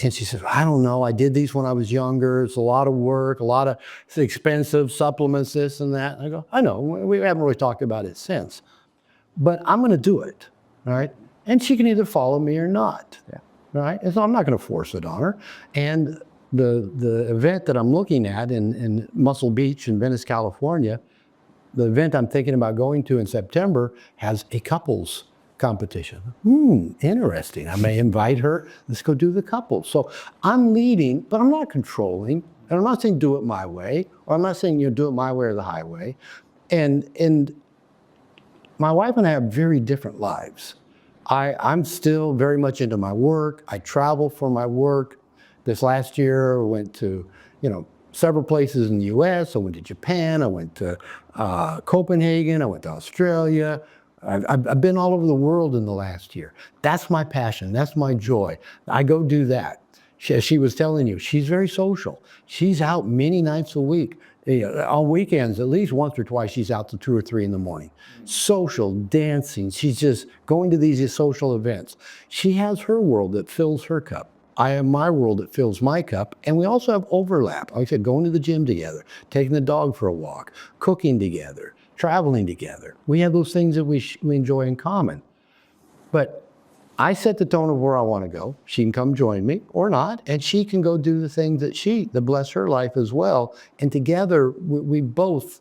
And she said, I don't know. I did these when I was younger. It's a lot of work, a lot of expensive supplements, this and that. And I go, I know. We haven't really talked about it since. But I'm going to do it, all right? And she can either follow me or not, all right? And so I'm not going to force it on her. And the event that I'm looking at in Muscle Beach in Venice, California, the event I'm thinking about going to in September has a couples competition. Interesting. I may invite her. Let's go do the couples. So I'm leading, but I'm not controlling. And I'm not saying do it my way, or I'm not saying do it my way or the highway. And my wife and I have very different lives. I'm still very much into my work. I travel for my work. This last year, I went to, several places in the US. I went to Japan. I went to Copenhagen. I went to Australia. I've been all over the world in the last year. That's my passion. That's my joy. I go do that. She was telling you, she's very social. She's out many nights a week. On weekends, at least once or twice, she's out till 2 or 3 in the morning. Social, dancing. She's just going to these social events. She has her world that fills her cup. I have my world that fills my cup, and we also have overlap. Like I said, going to the gym together, taking the dog for a walk, cooking together, traveling together. We have those things that we enjoy in common. But I set the tone of where I want to go. She can come join me or not, and she can go do the things that bless her life as well. And together, we both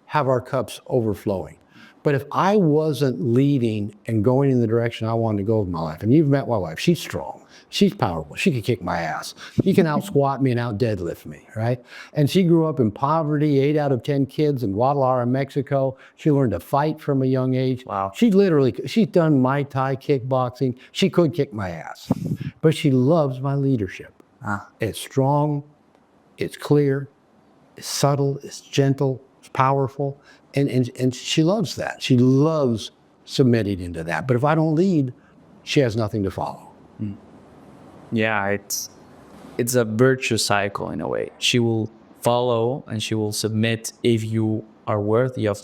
have our cups overflowing. But if I wasn't leading and going in the direction I wanted to go with my life, and you've met my wife, she's strong. She's powerful. She can kick my ass. She can out squat me and out deadlift me, right? And she grew up in poverty, 8 out of 10 kids in Guadalajara, Mexico. She learned to fight from a young age. Wow. She's done Muay Thai, kickboxing. She could kick my ass, but she loves my leadership. It's strong, it's clear, it's subtle, it's gentle, it's powerful. And she loves that. She loves submitting into that. But if I don't lead, she has nothing to follow. Yeah, it's a virtuous cycle in a way. She will follow and she will submit if you are worthy of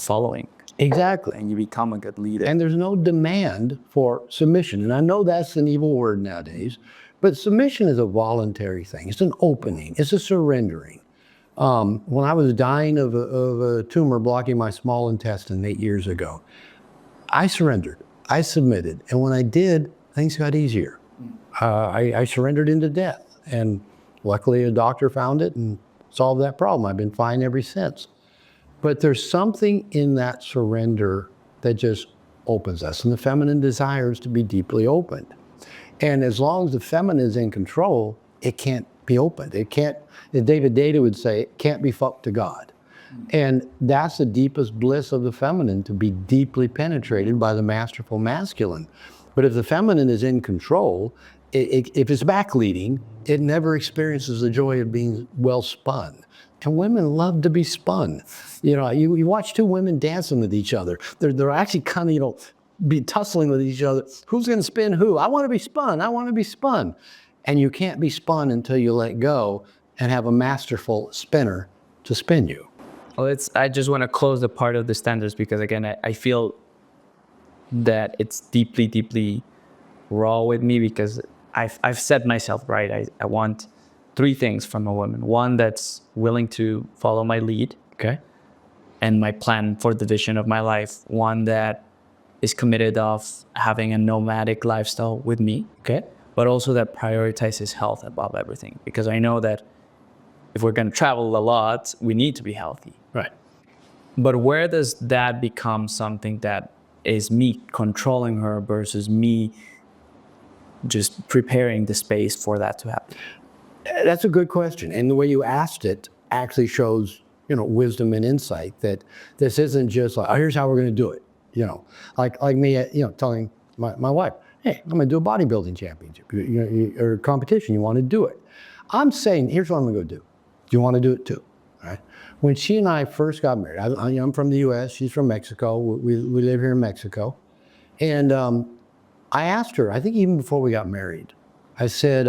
following. Exactly. And you become a good leader. And there's no demand for submission. And I know that's an evil word nowadays, but submission is a voluntary thing. It's an opening. It's a surrendering. When I was dying of a tumor blocking my small intestine 8 years ago, I surrendered. I submitted. And when I did, things got easier. I surrendered into death. And luckily, a doctor found it and solved that problem. I've been fine ever since. But there's something in that surrender that just opens us. And the feminine desires to be deeply opened. And as long as the feminine is in control, it can't be opened. It can't, as David Data would say, it can't be fucked to God. And that's the deepest bliss of the feminine, to be deeply penetrated by the masterful masculine. But if the feminine is in control, if it's backleading, it never experiences the joy of being well spun. And women love to be spun. You watch 2 women dancing with each other. They're actually kind of, be tussling with each other. Who's going to spin who? I want to be spun. I want to be spun. And you can't be spun until you let go and have a masterful spinner to spin you. Well, I just want to close the part of the standards because, again, I feel that it's deeply, deeply raw with me because I've set myself right. I want 3 things from a woman. One that's willing to follow my lead, okay, and my plan for the vision of my life. One that is committed of having a nomadic lifestyle with me, okay, but also that prioritizes health above everything. Because I know that if we're going to travel a lot, we need to be healthy. Right. But where does that become something that is me controlling her versus me just preparing the space for that to happen? That's a good question. And the way you asked it actually shows, wisdom and insight, that this isn't just like, oh, here's how we're going to do it. like me, telling my wife, hey, I'm going to do a bodybuilding championship or competition. You want to do it? I'm saying, here's what I'm going to go do. Do you want to do it too? Right? When she and I first got married, I'm from the U.S. She's from Mexico. We live here in Mexico. And I asked her, I think even before we got married, I said,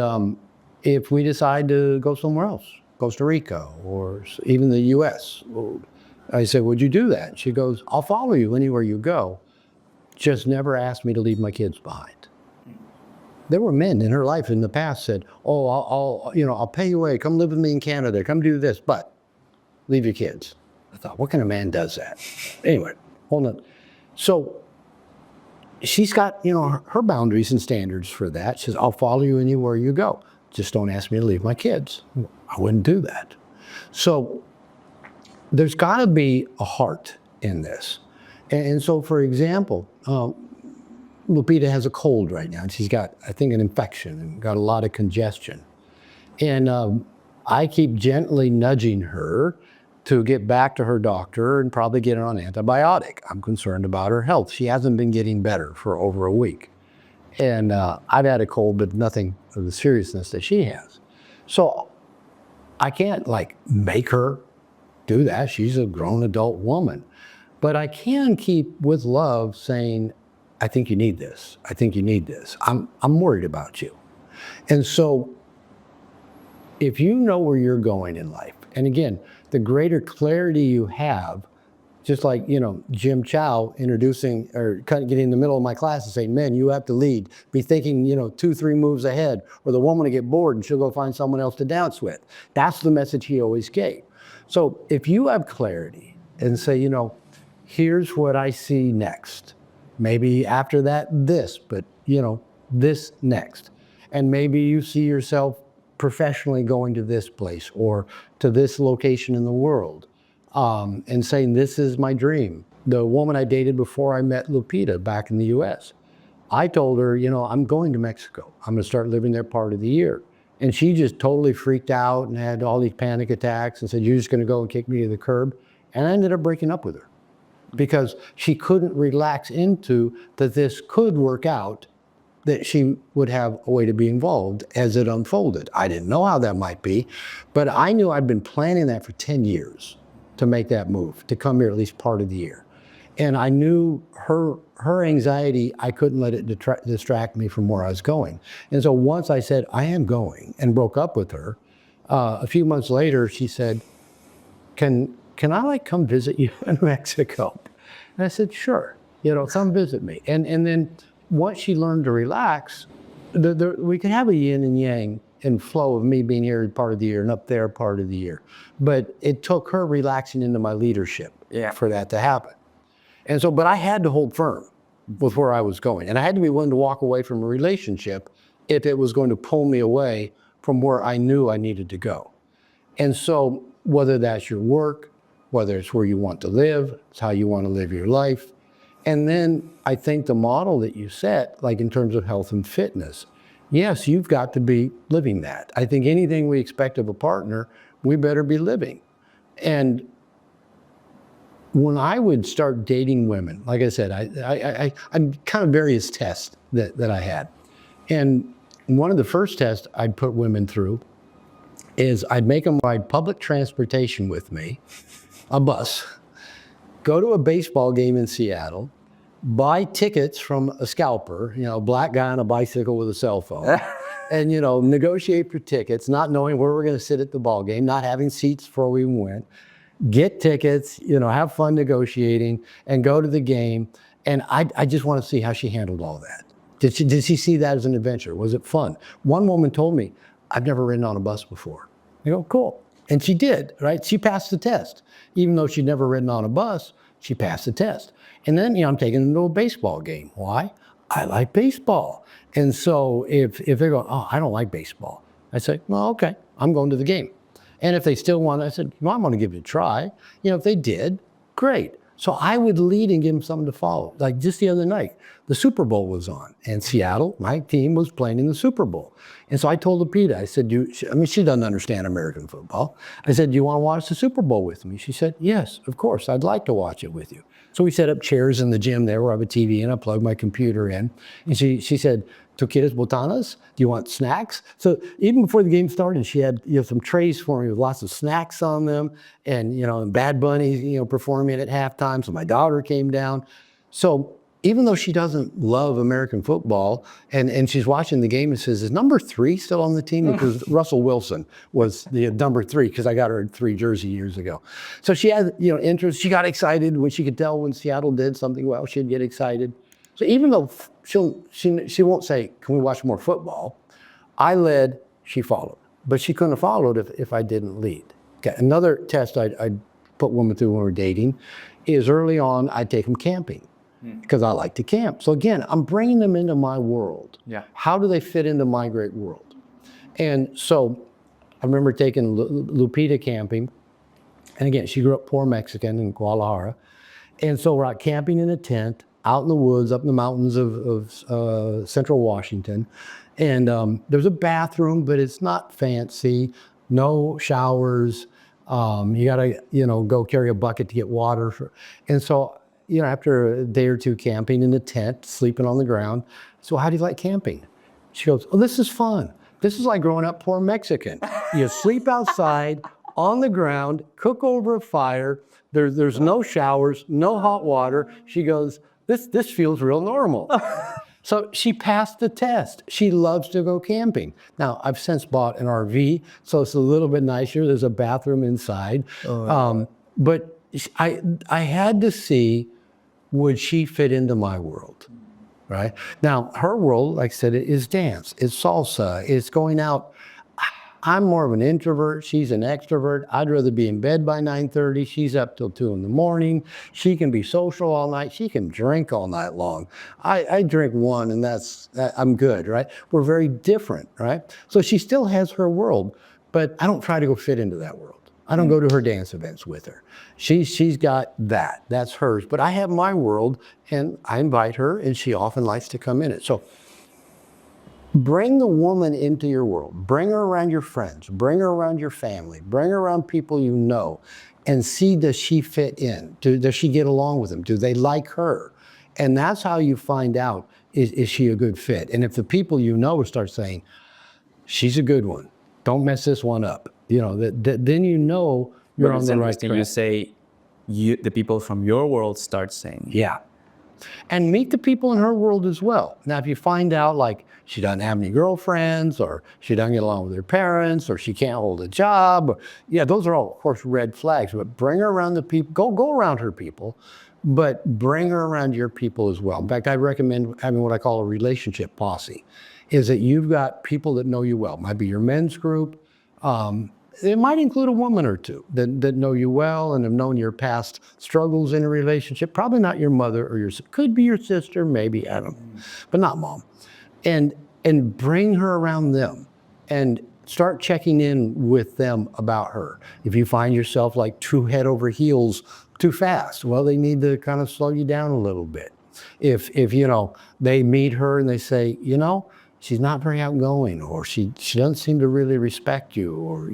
if we decide to go somewhere else, Costa Rica or even the U.S., I said, would you do that? She goes, I'll follow you anywhere you go. Just never asked me to leave my kids behind. There were men in her life in the past said, oh, I'll pay you away. Come live with me in Canada. Come do this, but leave your kids. I thought, what kind of man does that? Anyway, hold on. So she's got, her boundaries and standards for that. She says, I'll follow you anywhere you go. Just don't ask me to leave my kids. I wouldn't do that. So there's got to be a heart in this. And so, for example, Lupita has a cold right now, and she's got, I think, an infection and got a lot of congestion. And I keep gently nudging her to get back to her doctor and probably get her on antibiotic. I'm concerned about her health. She hasn't been getting better for over a week. And I've had a cold, but nothing of the seriousness that she has. So I can't make her do that. She's a grown adult woman. But I can keep with love saying, I think you need this. I think you need this. I'm worried about you. And so if you know where you're going in life, and again, the greater clarity you have, just like, Jim Chow introducing or getting in the middle of my class and saying, men, you have to lead. Be thinking, 2-3 moves ahead, or the woman will get bored and she'll go find someone else to dance with. That's the message he always gave. So if you have clarity and say, here's what I see next. Maybe after that, this, but this next. And maybe you see yourself professionally going to this place or to this location in the world, and saying, this is my dream. The woman I dated before I met Lupita back in the US, I told her, I'm going to Mexico. I'm going to start living there part of the year. And she just totally freaked out and had all these panic attacks and said, you're just going to go and kick me to the curb. And I ended up breaking up with her because she couldn't relax into that this could work out, that she would have a way to be involved as it unfolded. I didn't know how that might be, but I knew I'd been planning that for 10 years to make that move, to come here at least part of the year. And I knew her anxiety, I couldn't let it distract me from where I was going. And so once I said, I am going, and broke up with her, a few months later, she said, can I come visit you in Mexico? And I said, sure, come visit me. And then once she learned to relax, we could have a yin and yang and flow of me being here part of the year and up there part of the year. But it took her relaxing into my leadership for that to happen. And so, but I had to hold firm with where I was going. And I had to be willing to walk away from a relationship if it was going to pull me away from where I knew I needed to go. And so whether that's your work, whether it's where you want to live, it's how you want to live your life. And then I think the model that you set, like in terms of health and fitness, yes, you've got to be living that. I think anything we expect of a partner, we better be living. And when I would start dating women, like I said, I'm kind of various tests that I had. And one of the first tests I'd put women through is I'd make them ride public transportation with me, a bus, go to a baseball game in Seattle, buy tickets from a scalper, a black guy on a bicycle with a cell phone, and, negotiate for tickets, not knowing where we're going to sit at the ball game, not having seats before we even went, get tickets, have fun negotiating, and go to the game. And I just want to see how she handled all that. Did she see that as an adventure? Was it fun? One woman told me, I've never ridden on a bus before. I go, cool. And she did, right? She passed the test. Even though she'd never ridden on a bus, she passed the test. And then, I'm taking them to a baseball game. Why? I like baseball. And so if they're going, oh, I don't like baseball, I say, well, okay, I'm going to the game. And if they still want, I said, well, I'm going to give it a try. If they did, great. So I would lead and give them something to follow. Like just the other night, the Super Bowl was on, and Seattle, my team, was playing in the Super Bowl. And so I told Lupita, I said, she doesn't understand American football. I said, do you want to watch the Super Bowl with me? She said, yes, of course, I'd like to watch it with you. So we set up chairs in the gym there where I have a TV and I plug my computer in. And she said, "Tu quieres botanas? Do you want snacks?" So even before the game started, she had some trays for me with lots of snacks on them, and Bad Bunny performing at halftime. So my daughter came down. So even though she doesn't love American football, and she's watching the game and says, "Is number 3 still on the team?" Because Russell Wilson was the number 3, because I got her 3 jersey years ago. So she had interest. She got excited when she could tell when Seattle did something well. She'd get excited. So even though she won't say, "Can we watch more football?" I led, she followed. But she couldn't have followed if I didn't lead. Okay, another test I'd put women through when we're dating is early on, I'd take them camping because I like to camp. So again, I'm bringing them into my world. Yeah. How do they fit into my great world? And so I remember taking Lupita camping. And again, she grew up poor Mexican in Guadalajara. And so we're out camping in a tent, out in the woods, up in the mountains of central Washington. And there's a bathroom, but it's not fancy, no showers. You gotta, go carry a bucket to get water. And so, after a day or two camping in the tent, sleeping on the ground, "So how do you like camping?" She goes, "Oh, this is fun. This is like growing up poor Mexican. You sleep outside on the ground, cook over a fire. There's no showers, no hot water." She goes, this feels real normal." So she passed the test. She loves to go camping. Now, I've since bought an RV, so it's a little bit nicer. There's a bathroom inside. But I had to see, would she fit into my world, right? Now, her world, like I said, is dance, it's salsa, it's going out. I'm more of an introvert. She's an extrovert. I'd rather be in bed by 9:30. She's up till 2 in the morning. She can be social all night. She can drink all night long. I drink one and I'm good, right? We're very different, right? So she still has her world, but I don't try to go fit into that world. I don't go to her dance events with her. She's got that. That's hers. But I have my world, and I invite her, and she often likes to come in it. So bring the woman into your world. Bring her around your friends. Bring her around your family. Bring her around people you know, and see, does she fit in? Does she get along with them? Do they like her? And that's how you find out, is she a good fit? And if the people you know start saying, "She's a good one, don't mess this one up," then you're on the right track. You say the people from your world start saying. Yeah. And meet the people in her world as well. Now, if you find out like she doesn't have any girlfriends, or she doesn't get along with her parents, or she can't hold a job, those are all, of course, red flags. But bring her around the people. Go around her people, but bring her around your people as well. In fact, I recommend having what I call a relationship posse, is that you've got people that know you well. It might be your men's group. It might include a woman or two that know you well and have known your past struggles in a relationship. Probably not your mother or could be your sister, maybe, I don't know, but not mom. And bring her around them and start checking in with them about her. If you find yourself like too head over heels too fast, well, they need to kind of slow you down a little bit. If they meet her and they say, she's not very outgoing, or she doesn't seem to really respect you, or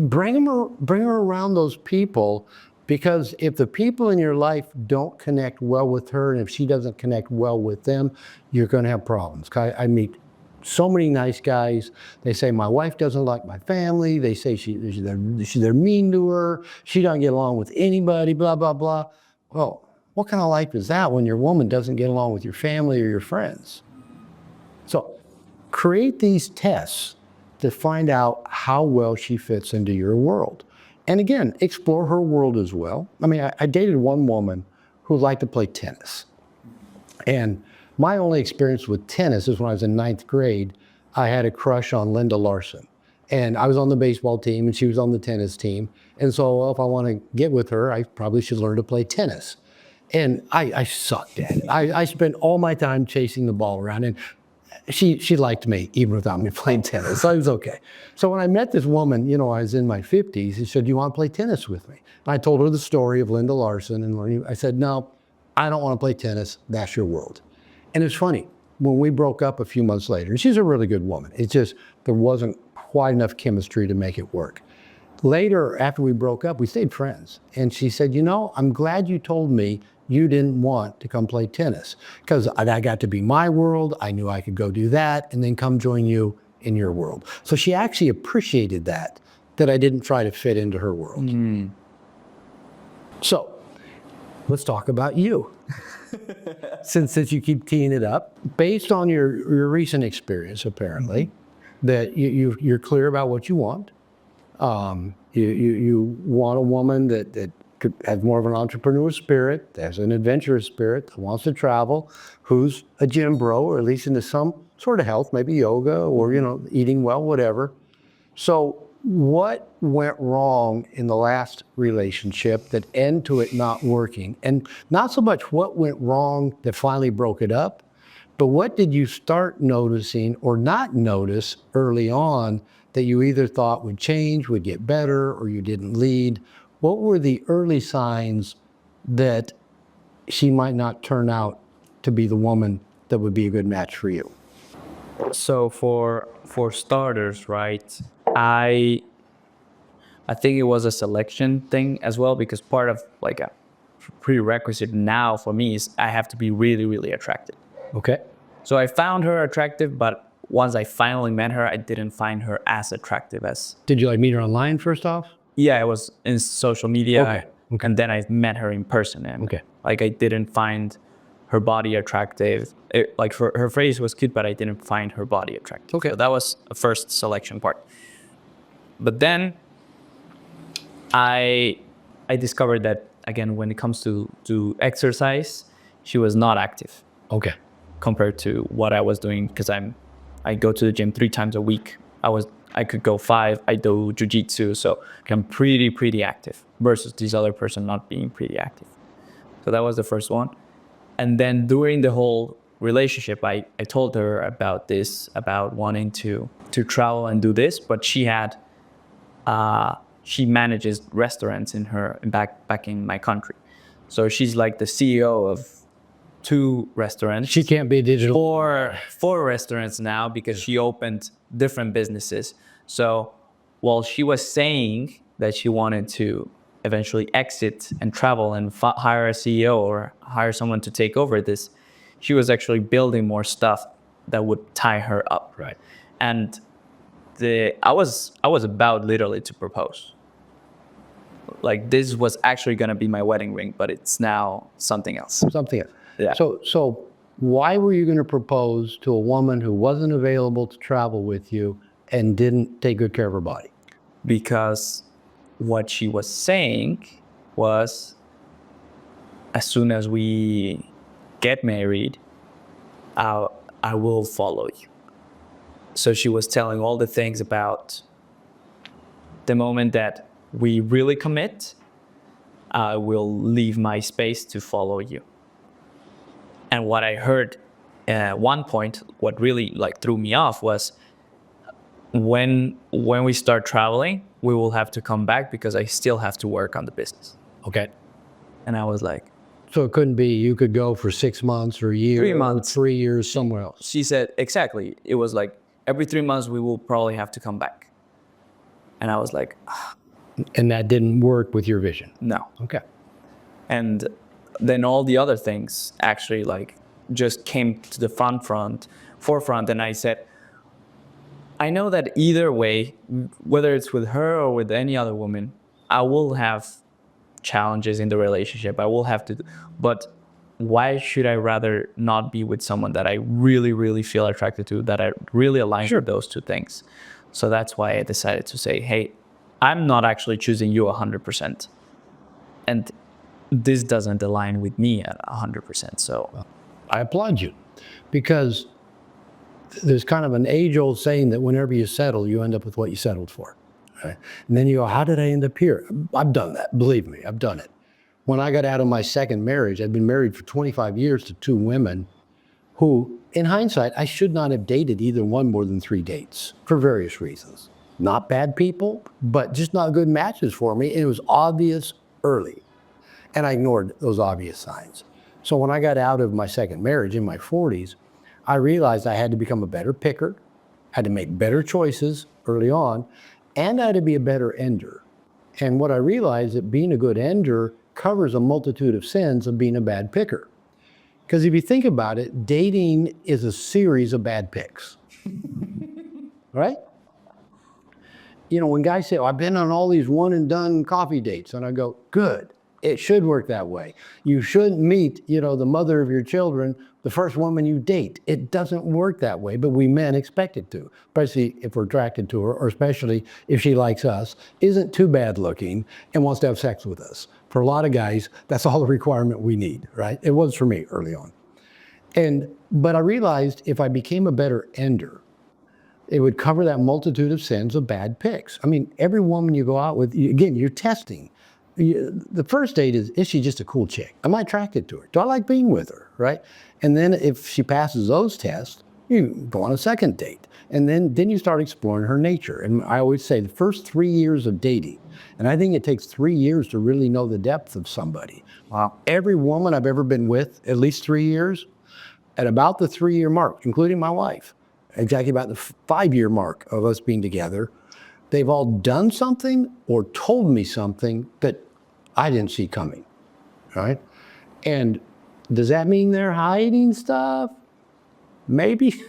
bring her around those people, because if the people in your life don't connect well with her, and if she doesn't connect well with them, you're going to have problems. I meet so many nice guys. They say, "My wife doesn't like my family." They say they're mean to her. She doesn't get along with anybody. Blah blah blah. Well, what kind of life is that when your woman doesn't get along with your family or your friends? So create these tests to find out how well she fits into your world. And again, explore her world as well. I mean, I dated one woman who liked to play tennis. And my only experience with tennis is when I was in 9th grade, I had a crush on Linda Larson. And I was on the baseball team and she was on the tennis team. And so if I want to get with her, I probably should learn to play tennis. And I sucked at it. I spent all my time chasing the ball around. And she liked me even without me playing tennis, so it was okay. So when I met this woman, I was in my 50s, she said, "Do you want to play tennis with me?" And I told her the story of Linda Larson, and I said, "No, I don't want to play tennis. That's your world." And it's funny, when we broke up a few months later, and she's a really good woman, it's just there wasn't quite enough chemistry to make it work. Later, after we broke up, we stayed friends. And she said, "I'm glad you told me you didn't want to come play tennis because I got to be my world. I knew I could go do that and then come join you in your world. So she actually appreciated that I didn't try to fit into her world. So let's talk about you. since you keep teeing it up, based on your recent experience, apparently, that you're clear about what you want. You want a woman that could have more of an entrepreneur spirit, has an adventurous spirit, that wants to travel, who's a gym bro, or at least into some sort of health, maybe yoga or, eating well, whatever. So what went wrong in the last relationship that ended to it not working? And not so much what went wrong that finally broke it up, but what did you start noticing or not notice early on that you either thought would change, would get better, or you didn't lead? What were the early signs that she might not turn out to be the woman that would be a good match for you? So for starters, right, I think it was a selection thing as well, because part of like a prerequisite now for me is I have to be really, really attractive. Okay. So I found her attractive, but once I finally met her, I didn't find her as attractive as. Did you meet her online first off? Yeah, it was in social media. Okay. And then I met her in person, and Okay. like I didn't find her body attractive. Like her face was cute, but I didn't find her body attractive. Okay. So that was a first selection part. But then I discovered that again, when it comes to exercise, she was not active Okay. compared to what I was doing, because I go to the gym 3 times a week. I could go 5. I do jujitsu, so I'm pretty active versus this other person not being pretty active. So that was the first one. And then during the whole relationship, I told her about this, about wanting to travel and do this, but she manages restaurants back in my country. So she's like the CEO of 2 restaurants. She can't be digital. Four restaurants now, because she opened different businesses. So while she was saying that she wanted to eventually exit and travel and hire a CEO or hire someone to take over this, she was actually building more stuff that would tie her up. Right. And I was about literally to propose. Like, this was actually going to be my wedding ring, but it's now something else. Something else. Yeah. So why were you going to propose to a woman who wasn't available to travel with you and didn't take good care of her body? Because what she was saying was, as soon as we get married, I will follow you. So she was telling all the things about the moment that we really commit, I will leave my space to follow you. And what I heard at one point, what really like threw me off was, when we start traveling, we will have to come back because I still have to work on the business. Okay. And I was like, So it couldn't be you could go for 6 months or a year, 3 months. 3 years somewhere else. She said, exactly. It was like every 3 months we will probably have to come back. And I was like, And that didn't work with your vision. no. Okay. And then all the other things actually like just came to the forefront. And I said, I know that either way, whether it's with her or with any other woman, I will have challenges in the relationship. I will have to, but why should I rather not be with someone that I really, really feel attracted to, that I really align with those 2 things? So that's why I decided to say, hey, I'm not actually choosing you 100%. And this doesn't align with me at 100%. So I applaud you, because there's kind of an age-old saying that whenever you settle, you end up with what you settled for. Right? And then you go, how did I end up here? I've done that. Believe me, I've done it. When I got out of my second marriage, I'd been married for 25 years to 2 women who, in hindsight, I should not have dated either one more than 3 dates for various reasons. Not bad people, but just not good matches for me. And it was obvious early. And I ignored those obvious signs. So when I got out of my second marriage in my 40s, I realized I had to become a better picker, had to make better choices early on, and I had to be a better ender. And what I realized, that being a good ender covers a multitude of sins of being a bad picker. Because if you think about it, dating is a series of bad picks, right? You know, when guys say, oh, I've been on all these one and done coffee dates, and I go, good. It should work that way. You shouldn't meet, you know, the mother of your children, the first woman you date. It doesn't work that way, but we men expect it to, especially if we're attracted to her, or especially if she likes us, isn't too bad looking, and wants to have sex with us. For a lot of guys, that's all the requirement we need, right? It was for me early on. But I realized if I became a better ender, it would cover that multitude of sins of bad picks. I mean, every woman you go out with, again, you're testing. The first date is she just a cool chick? Am I attracted to her? Do I like being with her, right? And then if she passes those tests, you go on a second date. And then you start exploring her nature. And I always say the first 3 years of dating, and I think it takes 3 years to really know the depth of somebody. Wow. Every woman I've ever been with, at least 3 years, at about the 3-year mark, including my wife, exactly about the 5-year mark of us being together, they've all done something or told me something that I didn't see coming, right? And does that mean they're hiding stuff? Maybe.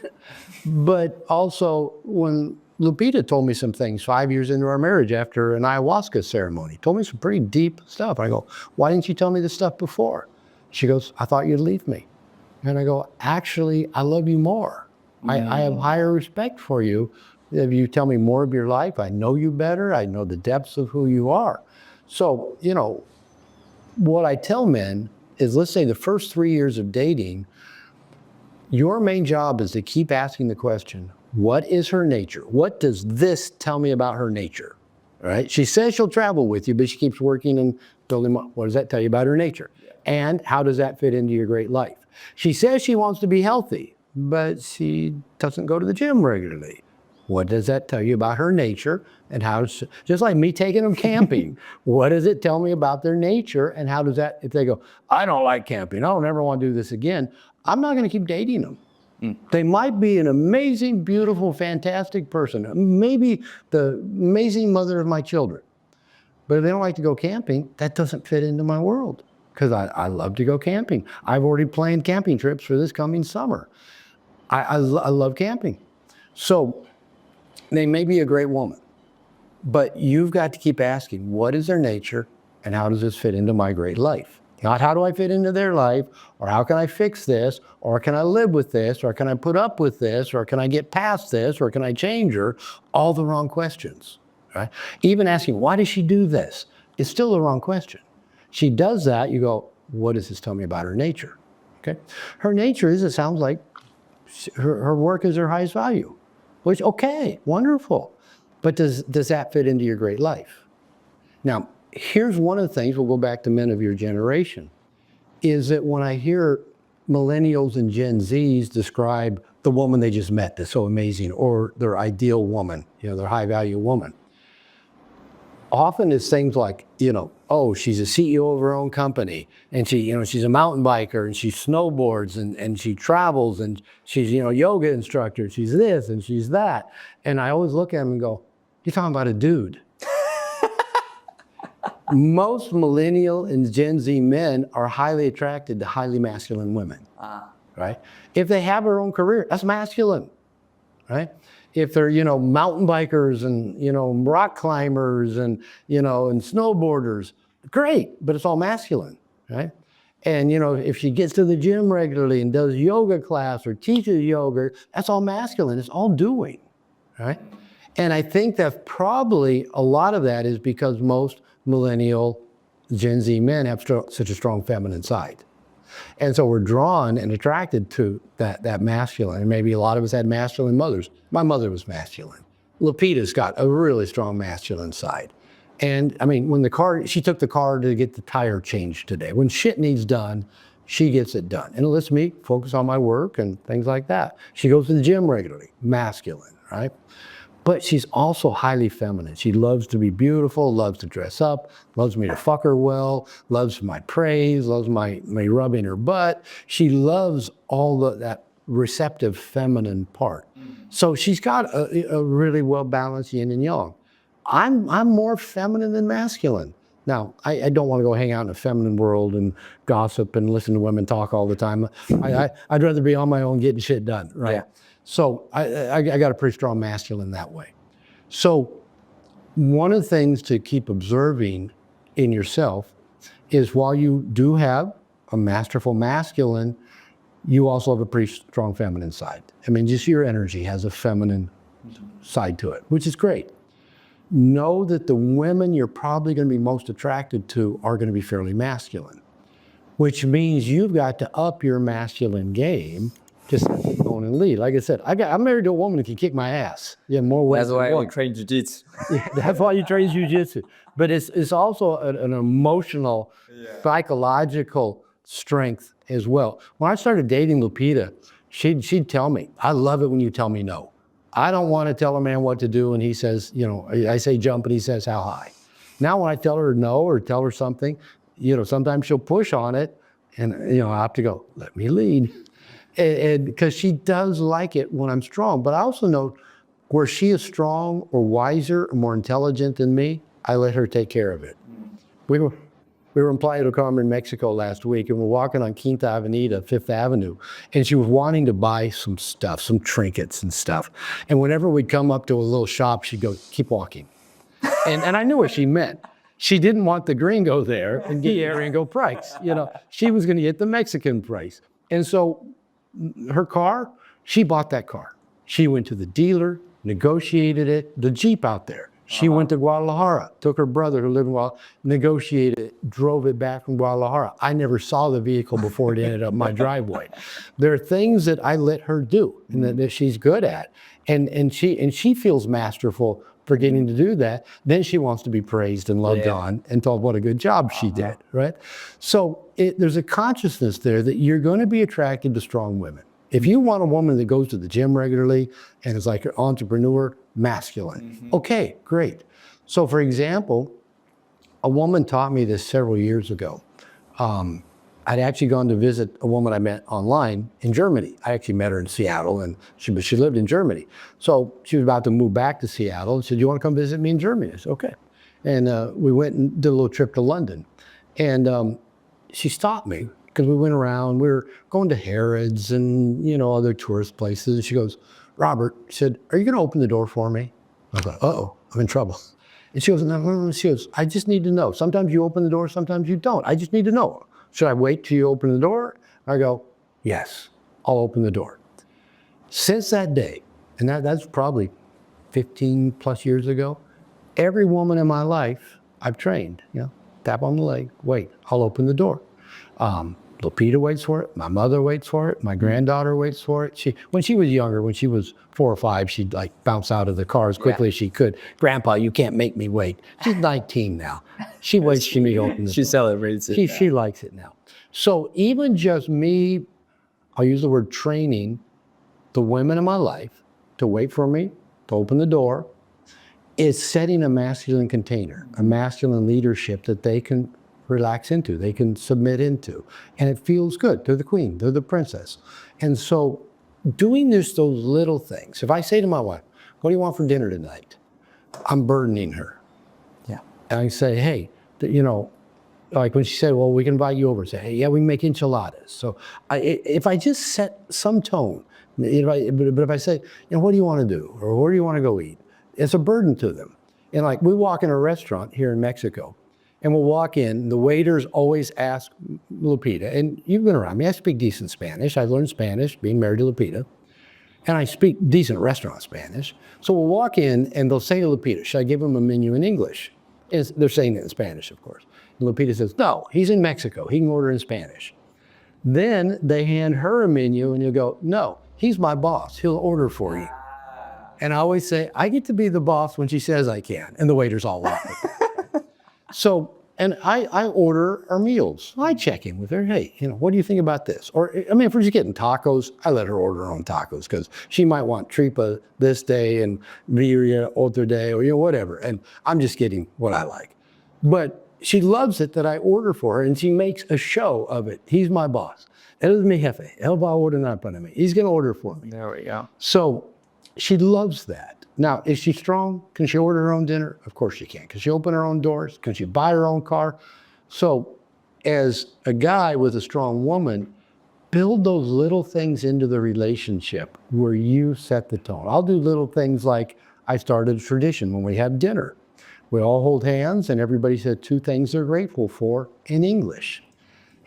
But also, when Lupita told me some things 5 years into our marriage after an ayahuasca ceremony, told me some pretty deep stuff. I go, why didn't you tell me this stuff before? She goes, I thought you'd leave me. And I go, actually, I love you more. I have higher respect for you. If you tell me more of your life, I know you better. I know the depths of who you are. So, you know, what I tell men is, let's say the first 3 years of dating, your main job is to keep asking the question, what is her nature? What does this tell me about her nature? Right? She says she'll travel with you, but she keeps working and building up. What does that tell you about her nature? And how does that fit into your great life? She says she wants to be healthy, but she doesn't go to the gym regularly. What does that tell you about her nature? And how, just like me taking them camping, what does it tell me about their nature? And how does that, if they go, I don't like camping, I don't ever want to do this again, I'm not going to keep dating them. They might be an amazing, beautiful, fantastic person, maybe the amazing mother of my children. But if they don't like to go camping, that doesn't fit into my world, because I love to go camping. I've already planned camping trips for this coming summer. I love camping. So they may be a great woman, but you've got to keep asking, what is their nature and how does this fit into my great life? Not how do I fit into their life, or how can I fix this, or can I live with this, or can I put up with this, or can I get past this, or can I change her? All the wrong questions, right? Even asking, why does she do this? Is still the wrong question. She does that, you go, what does this tell me about her nature? Okay? Her nature is, it sounds like, her work is her highest value, which, okay, wonderful. But does that fit into your great life? Now, here's one of the things, we'll go back to men of your generation, is that when I hear millennials and Gen Zs describe the woman they just met that's so amazing, or their ideal woman, you know, their high value woman, often it's things like, you know, oh, she's a CEO of her own company, and she, you know, she's a mountain biker, and she snowboards, and she travels, and she's, you know, yoga instructor, she's this and she's that. And I always look at them and go, you're talking about a dude. Most millennial and Gen Z men are highly attracted to highly masculine women, right? If they have their own career, that's masculine, right? If they're, you know, mountain bikers and, you know, rock climbers and, you know, and snowboarders, great, but it's all masculine, right? And, you know, if she gets to the gym regularly and does yoga class or teaches yoga, that's all masculine, it's all doing, right? And I think that probably a lot of that is because most millennial Gen Z men have such a strong feminine side. And so we're drawn and attracted to that masculine. And maybe a lot of us had masculine mothers. My mother was masculine. Lupita's got a really strong masculine side. And I mean, when she took the car to get the tire changed today. When shit needs done, she gets it done. And it lets me focus on my work and things like that. She goes to the gym regularly, masculine, right? But she's also highly feminine. She loves to be beautiful, loves to dress up, loves me to fuck her well, loves my praise, loves my rubbing her butt. She loves all that receptive feminine part. So she's got a really well-balanced yin and yang. I'm more feminine than masculine. Now, I don't want to go hang out in a feminine world and gossip and listen to women talk all the time. I'd rather be on my own getting shit done, right? Yeah. So I got a pretty strong masculine that way. So one of the things to keep observing in yourself is while you do have a masterful masculine, you also have a pretty strong feminine side. I mean, just your energy has a feminine side to it, which is great. Know that the women you're probably going to be most attracted to are going to be fairly masculine, which means you've got to up your masculine game to set the tone and lead. Like I said, I'm married to a woman who can kick my ass. Yeah, more ways. That's why I train jiu-jitsu. Yeah, that's why you train jiu-jitsu. But it's also an emotional, psychological strength as well. When I started dating Lupita, she'd tell me, I love it when you tell me no. I don't want to tell a man what to do and he says, you know, I say jump and he says how high. Now when I tell her no or tell her something, you know, sometimes she'll push on it and, you know, I have to go, let me lead. And because she does like it when I'm strong. But I also know where she is strong or wiser or more intelligent than me, I let her take care of it. We were in Playa del Carmen, Mexico last week, and we're walking on Quinta Avenida, Fifth Avenue, and she was wanting to buy some stuff, some trinkets and stuff. And whenever we'd come up to a little shop, she'd go, keep walking. And I knew what she meant. She didn't want the gringo there and get the gringo price. You know, she was going to get the Mexican price. And so her car, she bought that car. She went to the dealer, negotiated it, the Jeep out there. She went to Guadalajara, took her brother who lived in Guadalajara, negotiated it, drove it back from Guadalajara. I never saw the vehicle before it ended up my driveway. There are things that I let her do and that she's good at. And she feels masterful for getting to do that. Then she wants to be praised and loved on and told what a good job she did, right? So there's a consciousness there that you're going to be attracted to strong women. If you want a woman that goes to the gym regularly and is like an entrepreneur, masculine. Okay, great. So for example, a woman taught me this several years ago. I'd actually gone to visit a woman I met online in Germany. I actually met her in Seattle and she lived in Germany. So she was about to move back to Seattle and said, you want to come visit me in Germany? I said, okay. And we went and did a little trip to London. And she stopped me because we went around, we were going to Harrods and, you know, other tourist places. And she goes, Robert, she said, are you going to open the door for me? I was like, uh-oh, I'm in trouble. And she goes, no, she goes, I just need to know. Sometimes you open the door, sometimes you don't. I just need to know. Should I wait till you open the door? I go, yes, I'll open the door. Since that day, and that's probably 15 plus years ago, every woman in my life I've trained, you know, tap on the leg, wait, I'll open the door. Lupita waits for it. My mother waits for it. My granddaughter waits for it. When she was younger, when she was 4 or 5, she'd like bounce out of the car as quickly as she could. Grandpa, you can't make me wait. She's 19 now. She waits for me to open the door. She celebrates it. She likes it now. So even just me, I'll use the word training the women in my life to wait for me, to open the door, is setting a masculine container, a masculine leadership that they can relax into, they can submit into. And it feels good. They're the queen, they're the princess. And so doing those little things, if I say to my wife, what do you want for dinner tonight? I'm burdening her. Yeah. And I say, hey, you know, like when she said, well, we can invite you over. Say, hey, yeah, we can make enchiladas. So if I just set some tone, but if I say, you know, what do you want to do? Or where do you want to go eat? It's a burden to them. And like we walk in a restaurant here in Mexico, and we'll walk in, the waiters always ask Lupita, and you've been around me, I speak decent Spanish. I learned Spanish being married to Lupita, and I speak decent restaurant Spanish. So we'll walk in and they'll say to Lupita, should I give him a menu in English? And they're saying it in Spanish, of course. And Lupita says, no, he's in Mexico, he can order in Spanish. Then they hand her a menu and you go, no, he's my boss, he'll order for you. And I always say, I get to be the boss when she says I can, and the waiters all laugh. So, and I order our meals. I check in with her. Hey, you know, what do you think about this? Or, I mean, if we're just getting tacos, I let her order her own tacos because she might want tripa this day and birria other day, or, you know, whatever. And I'm just getting what I like. But she loves it that I order for her, and she makes a show of it. He's my boss. Él es mi jefe. Él va a ordenar para mí. He's going to order for me. There we go. So she loves that. Now, is she strong? Can she order her own dinner? Of course she can. Can she open her own doors? Can she buy her own car? So as a guy with a strong woman, build those little things into the relationship where you set the tone. I'll do little things like I started a tradition when we have dinner. We all hold hands and everybody said 2 things they're grateful for in English.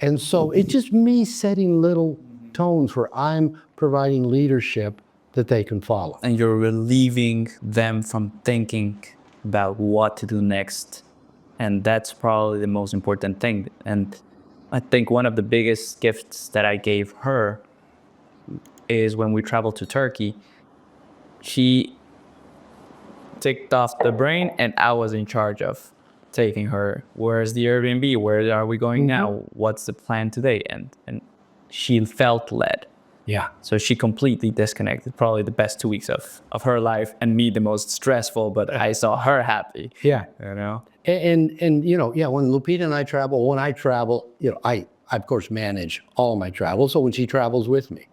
And so it's just me setting little tones where I'm providing leadership that they can follow. And you're relieving them from thinking about what to do next. And that's probably the most important thing. And I think one of the biggest gifts that I gave her is when we traveled to Turkey, she ticked off the brain and I was in charge of taking her. Where's the Airbnb? Where are we going now? What's the plan today? And she felt led. Yeah. So she completely disconnected, probably the best 2 weeks of her life, and me the most stressful, but I saw her happy. Yeah. You know? And you know, yeah, when Lupita and I travel, you know, I of course manage all my travel. So when she travels with me,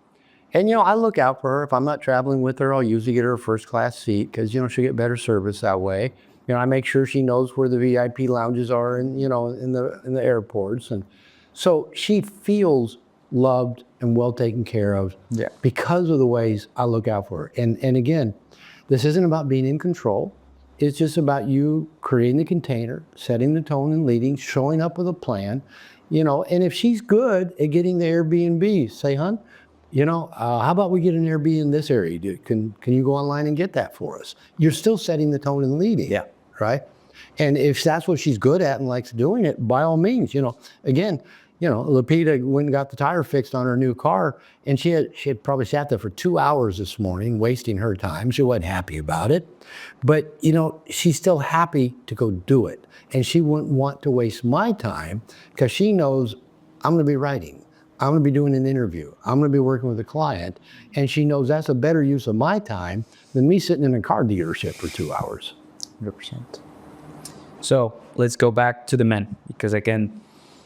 and you know, I look out for her. If I'm not traveling with her, I'll usually get her a first class seat because you know she'll get better service that way. You know, I make sure she knows where the VIP lounges are, and you know, in the airports, and so she feels loved and well taken care of. Yeah. Because of the ways I look out for her. And again, this isn't about being in control. It's just about you creating the container, setting the tone and leading, showing up with a plan, you know, and if she's good at getting the Airbnb, say, hun, you know, how about we get an Airbnb in this area? Can you go online and get that for us? You're still setting the tone and leading, Yeah. right? And if that's what she's good at and likes doing it, by all means, you know, again, you know, Lupita went and got the tire fixed on her new car, and she had probably sat there for 2 hours this morning, wasting her time. She wasn't happy about it, but you know, she's still happy to go do it, and she wouldn't want to waste my time because she knows I'm going to be writing, I'm going to be doing an interview, I'm going to be working with a client, and she knows that's a better use of my time than me sitting in a car dealership for 2 hours. 100%. So let's go back to the men, because again,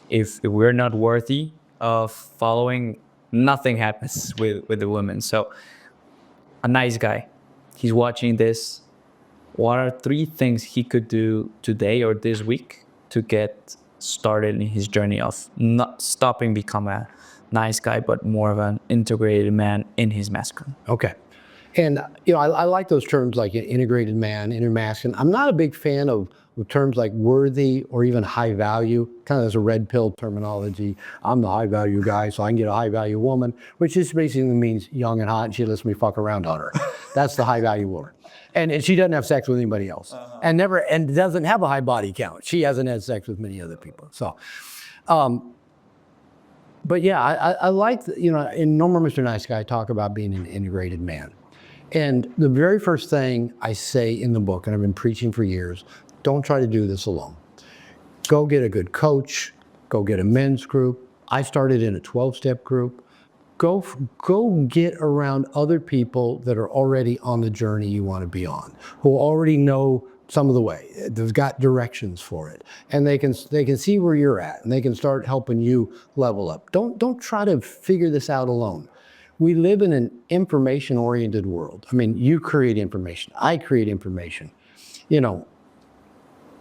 if we're not worthy of following, nothing happens with the women. So a nice guy, he's watching this. What are 3 things he could do today or this week to get started in his journey of not stopping become a nice guy, but more of an integrated man in his masculine? Okay. And, you know, I like those terms like integrated man, inner masculine. I'm not a big fan of terms like worthy or even high value, kind of as a red pill terminology. I'm the high value guy, so I can get a high value woman, which just basically means young and hot, and she lets me fuck around on her. That's the high value woman. And she doesn't have sex with anybody else, and doesn't have a high body count. She hasn't had sex with many other people. So, but yeah, I like, you know, in No More Mr. Nice Guy, I talk about being an integrated man. And the very first thing I say in the book, and I've been preaching for years, don't try to do this alone. Go get a good coach, go get a men's group. I started in a 12-step group. Go get around other people that are already on the journey you want to be on, who already know some of the way. They've got directions for it, and they can see where you're at, and they can start helping you level up. Don't try to figure this out alone. We live in an information-oriented world. I mean, you create information, I create information. You know,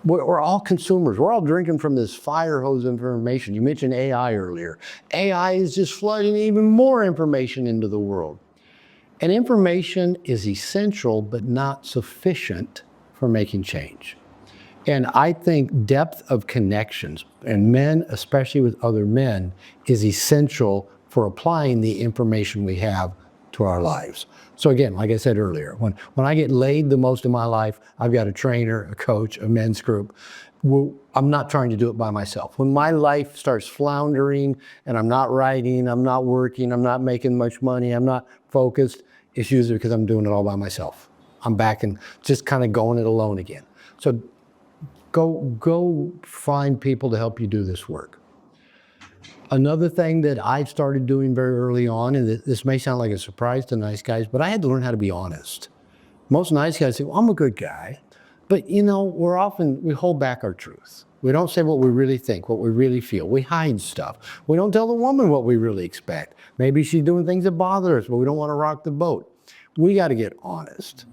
we're all consumers. We're all drinking from this fire hose of information. You mentioned AI earlier. AI is just flooding even more information into the world. And information is essential, but not sufficient for making change. And I think depth of connections, and men, especially with other men, is essential for applying the information we have to our lives. So again, like I said earlier, when I get laid the most in my life, I've got a trainer, a coach, a men's group. I'm not trying to do it by myself. When my life starts floundering and I'm not writing, I'm not working, I'm not making much money, I'm not focused, it's usually because I'm doing it all by myself. I'm back and just kind of going it alone again. So go find people to help you do this work. Another thing that I started doing very early on, and this may sound like a surprise to nice guys, but I had to learn how to be honest. Most nice guys say, well, I'm a good guy. But you know, we hold back our truth. We don't say what we really think, what we really feel. We hide stuff. We don't tell the woman what we really expect. Maybe she's doing things that bother us, but we don't want to rock the boat. we got to get honest.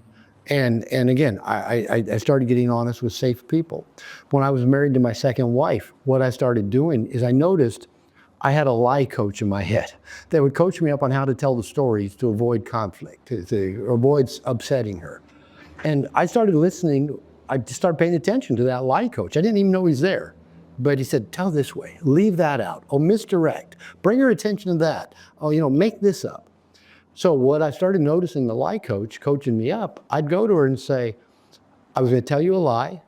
And again, I started getting honest with safe people. When I was married to my second wife, what I started doing is I noticed I had a lie coach in my head that would coach me up on how to tell the stories to avoid conflict, to avoid upsetting her. And I started listening. I just started paying attention to that lie coach. I didn't even know he's there. But he said, tell this way, leave that out. Oh, misdirect, bring her attention to that. Oh, make this up. So what I started noticing, the lie coach coaching me up, I'd go to her and say, I was going to tell you a lie.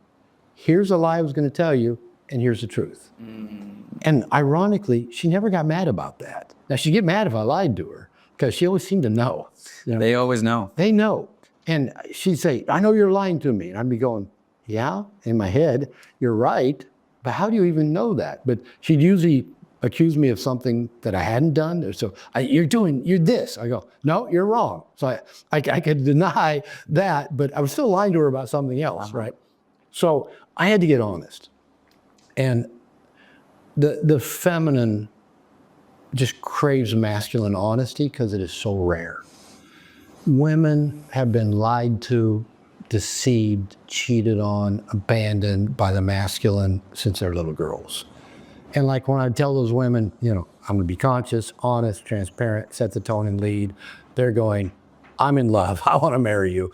Here's a lie I was going to tell you, and here's the truth. And ironically, she never got mad about that. Now, she'd get mad if I lied to her, because she always seemed to know. They always know. They know. And she'd say, I know you're lying to me. And I'd be going, yeah, in my head, you're right. But how do you even know that? But she'd usually accuse me of something that I hadn't done. So you're this. I go, no, you're wrong. So I could deny that, but I was still lying to her about something else, right? So I had to get honest. And the feminine just craves masculine honesty because it is so rare. Women have been lied to, deceived, cheated on, abandoned by the masculine since they're little girls. And like when I tell those women, I'm going to be conscious, honest, transparent, set the tone and lead, they're going, I'm in love. I want to marry you.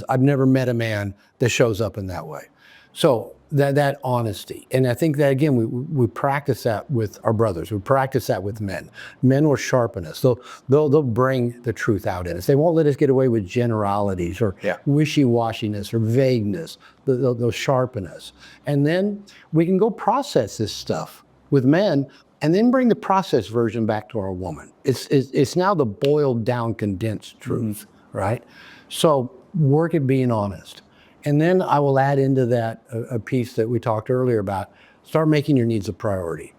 I've never met a man that shows up in that way. So that honesty. And I think that, again, we practice that with our brothers. We practice that with men. Men will sharpen us. They'll bring the truth out in us. They won't let us get away with generalities or wishy-washiness or vagueness. They'll sharpen us. And then we can go process this stuff with men and then bring the processed version back to our woman. It's now the boiled down, condensed truth, right? So work at being honest. And then I will add into that a piece that we talked earlier about. Start making your needs a priority.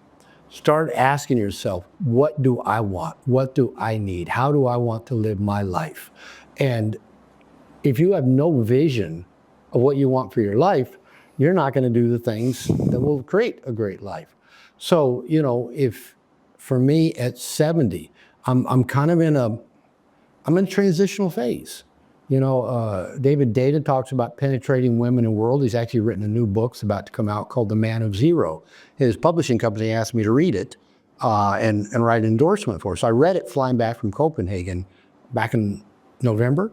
Start asking yourself, what do I want? What do I need? How do I want to live my life? And if you have no vision of what you want for your life, you're not going to do the things that will create a great life. So, if for me at 70, I'm kind of in a transitional phase. David Data talks about penetrating women in the world. He's actually written a new book that's about to come out called The Man of Zero. His publishing company asked me to read it and write an endorsement for it. So I read it flying back from Copenhagen back in November,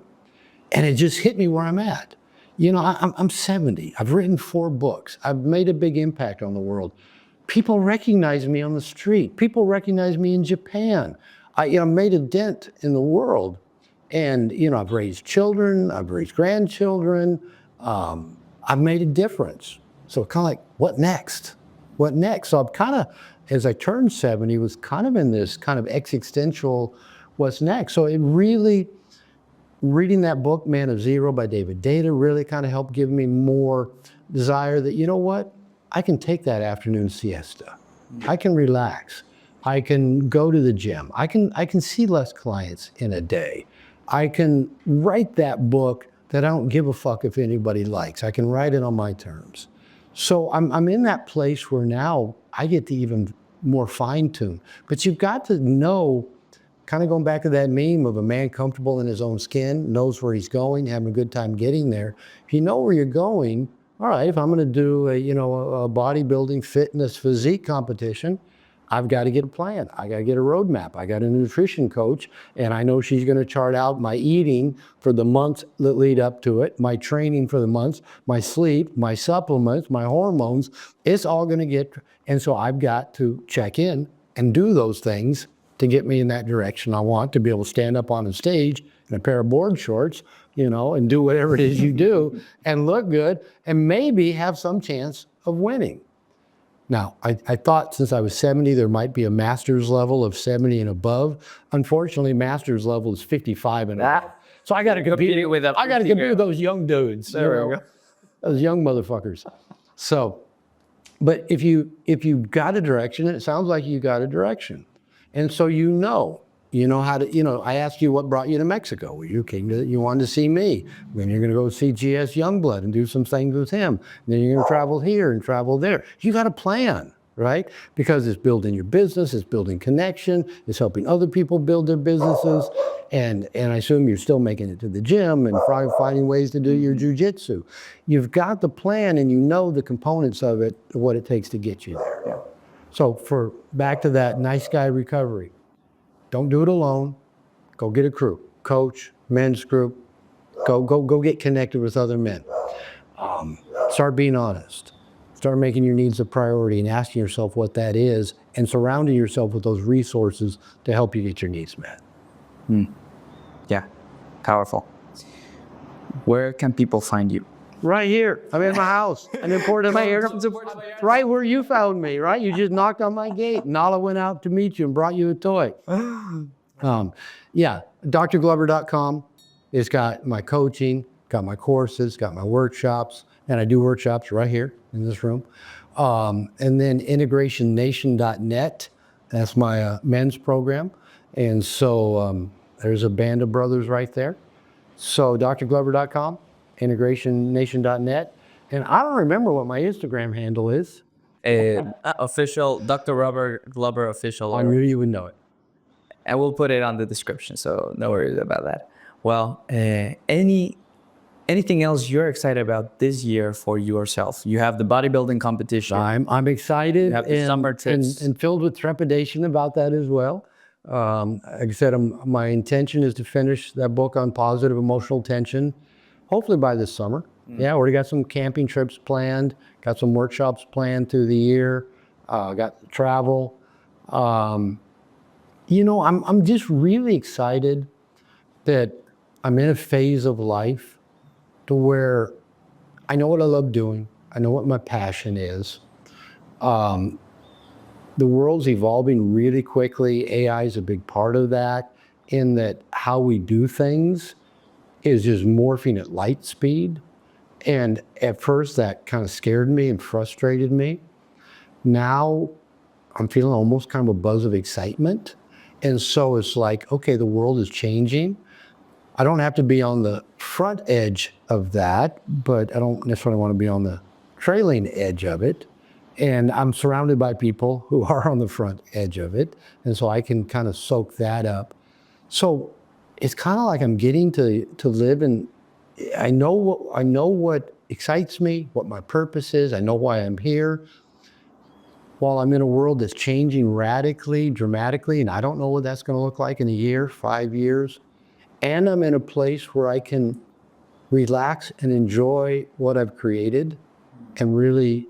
and it just hit me where I'm at. I'm 70. I've written 4 books. I've made a big impact on the world. People recognize me on the street. People recognize me in Japan. I made a dent in the world. And, I've raised children, I've raised grandchildren, I've made a difference. So kind of like, what next? What next? So I'm kind of, as I turned 70, was kind of in this kind of existential, what's next? So it really, reading that book, Man of Zero by David Data, really kind of helped give me more desire that, I can take that afternoon siesta. I can relax. I can go to the gym. I can see less clients in a day. I can write that book that I don't give a fuck if anybody likes. I can write it on my terms. So I'm in that place where now I get to even more fine-tune. But you've got to know, kind of going back to that meme of a man comfortable in his own skin, knows where he's going, having a good time getting there. If you know where you're going, all right, if I'm going to do a bodybuilding, fitness, physique competition, I've got to get a plan. I got to get a roadmap. I got a nutrition coach, and I know she's going to chart out my eating for the months that lead up to it, my training for the months, my sleep, my supplements, my hormones. It's all going to get, and so I've got to check in and do those things to get me in that direction I want, to be able to stand up on a stage in a pair of board shorts, and do whatever it is you do and look good and maybe have some chance of winning. Now, I thought since I was 70, there might be a master's level of 70 and above. Unfortunately, master's level is 55 and above. So I got to compete with those young dudes. There we go. Those young motherfuckers. So, but if you've got a direction, it sounds like you got a direction. And so you know how to, I asked you what brought you to Mexico. Well, you wanted to see me. Then you're going to go see GS Youngblood and do some things with him. And then you're going to travel here and travel there. You got a plan, right? Because it's building your business, it's building connection, it's helping other people build their businesses. And I assume you're still making it to the gym and probably finding ways to do your jujitsu. You've got the plan and you know the components of it, what it takes to get you there. So back to that nice guy recovery, don't do it alone. Go get a crew, coach, men's group. Go get connected with other men. Start being honest. Start making your needs a priority and asking yourself what that is, and surrounding yourself with those resources to help you get your needs met. Yeah, powerful. Where can people find you? Right here. I'm in my house. I'm in Portland. Right where you found me, right? You just knocked on my gate. Nala went out to meet you and brought you a toy. Yeah, drglover.com. It's got my coaching, got my courses, got my workshops, and I do workshops right here in this room. And then integrationnation.net, that's my men's program. And so there's a band of brothers right there. So drglover.com, integrationnation.net. And I don't remember what my Instagram handle is. Official, Dr. Robert Glover official. I knew you would know it. And we'll put it on the description, so no worries about that. Well, anything else you're excited about this year for yourself? You have the bodybuilding competition. I'm excited You have the summer trips. and filled with trepidation about that as well. Like I said, my intention is to finish that book on positive emotional tension, hopefully by this summer. Yeah, already got some camping trips planned, got some workshops planned through the year, got travel. You know, I'm just really excited that I'm in a phase of life to where I know what I love doing. I know what my passion is. The world's evolving really quickly. AI is a big part of that, in that how we do things is just morphing at light speed. And at first that kind of scared me and frustrated me. Now I'm feeling almost kind of a buzz of excitement. And so it's like, okay, the world is changing. I don't have to be on the front edge of that, but I don't necessarily want to be on the trailing edge of it. And I'm surrounded by people who are on the front edge of it. And so I can kind of soak that up. So it's kind of like I'm getting to live, and I know what excites me, what my purpose is. I know why I'm here. While I'm in a world that's changing radically, dramatically, and I don't know what that's going to look like in a year, 5 years. And I'm in a place where I can relax and enjoy what I've created and really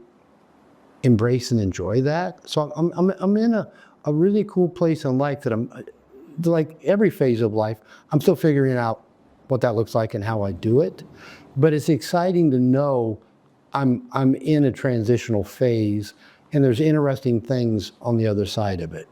embrace and enjoy that. So I'm in a really cool place in life that I'm, like every phase of life, I'm still figuring out what that looks like and how I do it. But it's exciting to know I'm in a transitional phase, and there's interesting things on the other side of it.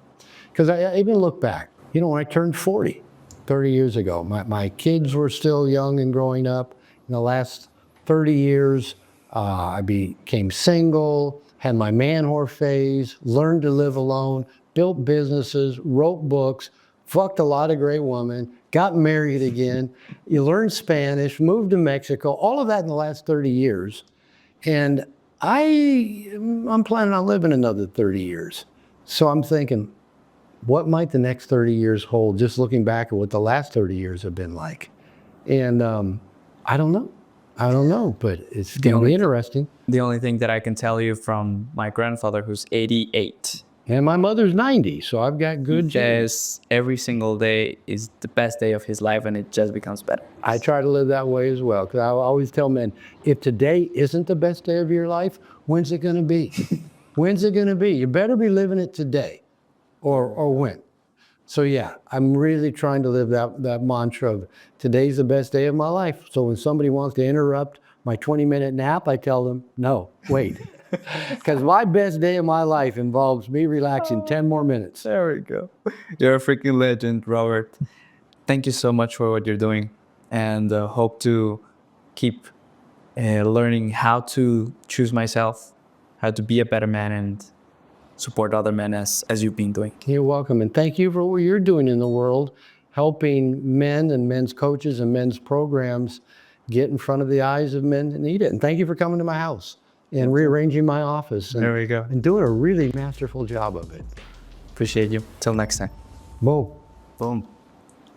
Because I even look back, you know, when I turned 40, 30 years ago, my kids were still young and growing up. In the last 30 years, I became single, had my man whore phase, learned to live alone, built businesses, wrote books, fucked a lot of great women, got married again. You learned Spanish, moved to Mexico, all of that in the last 30 years. And I'm planning on living another 30 years. So I'm thinking, what might the next 30 years hold, just looking back at what the last 30 years have been like? And I don't know, but it's going to be interesting. The only thing that I can tell you from my grandfather, who's 88. And my mother's 90, so I've got good genes. Every single day is the best day of his life, and it just becomes better. I try to live that way as well, because I always tell men, if today isn't the best day of your life, when's it going to be? When's it going to be? You better be living it today, or when. So yeah, I'm really trying to live that mantra of today's the best day of my life. So when somebody wants to interrupt my 20-minute nap, I tell them, no, wait. Because my best day of my life involves me relaxing 10 more minutes. There we go. You're a freaking legend, Robert. Thank you so much for what you're doing, and hope to keep learning how to choose myself, how to be a better man, and support other men as you've been doing. You're welcome, and thank you for what you're doing in the world, helping men and men's coaches and men's programs get in front of the eyes of men that need it. And thank you for coming to my house. and rearranging my office. And, There we go. And doing a really masterful job of it. Appreciate you. Till next time. Whoa. Boom.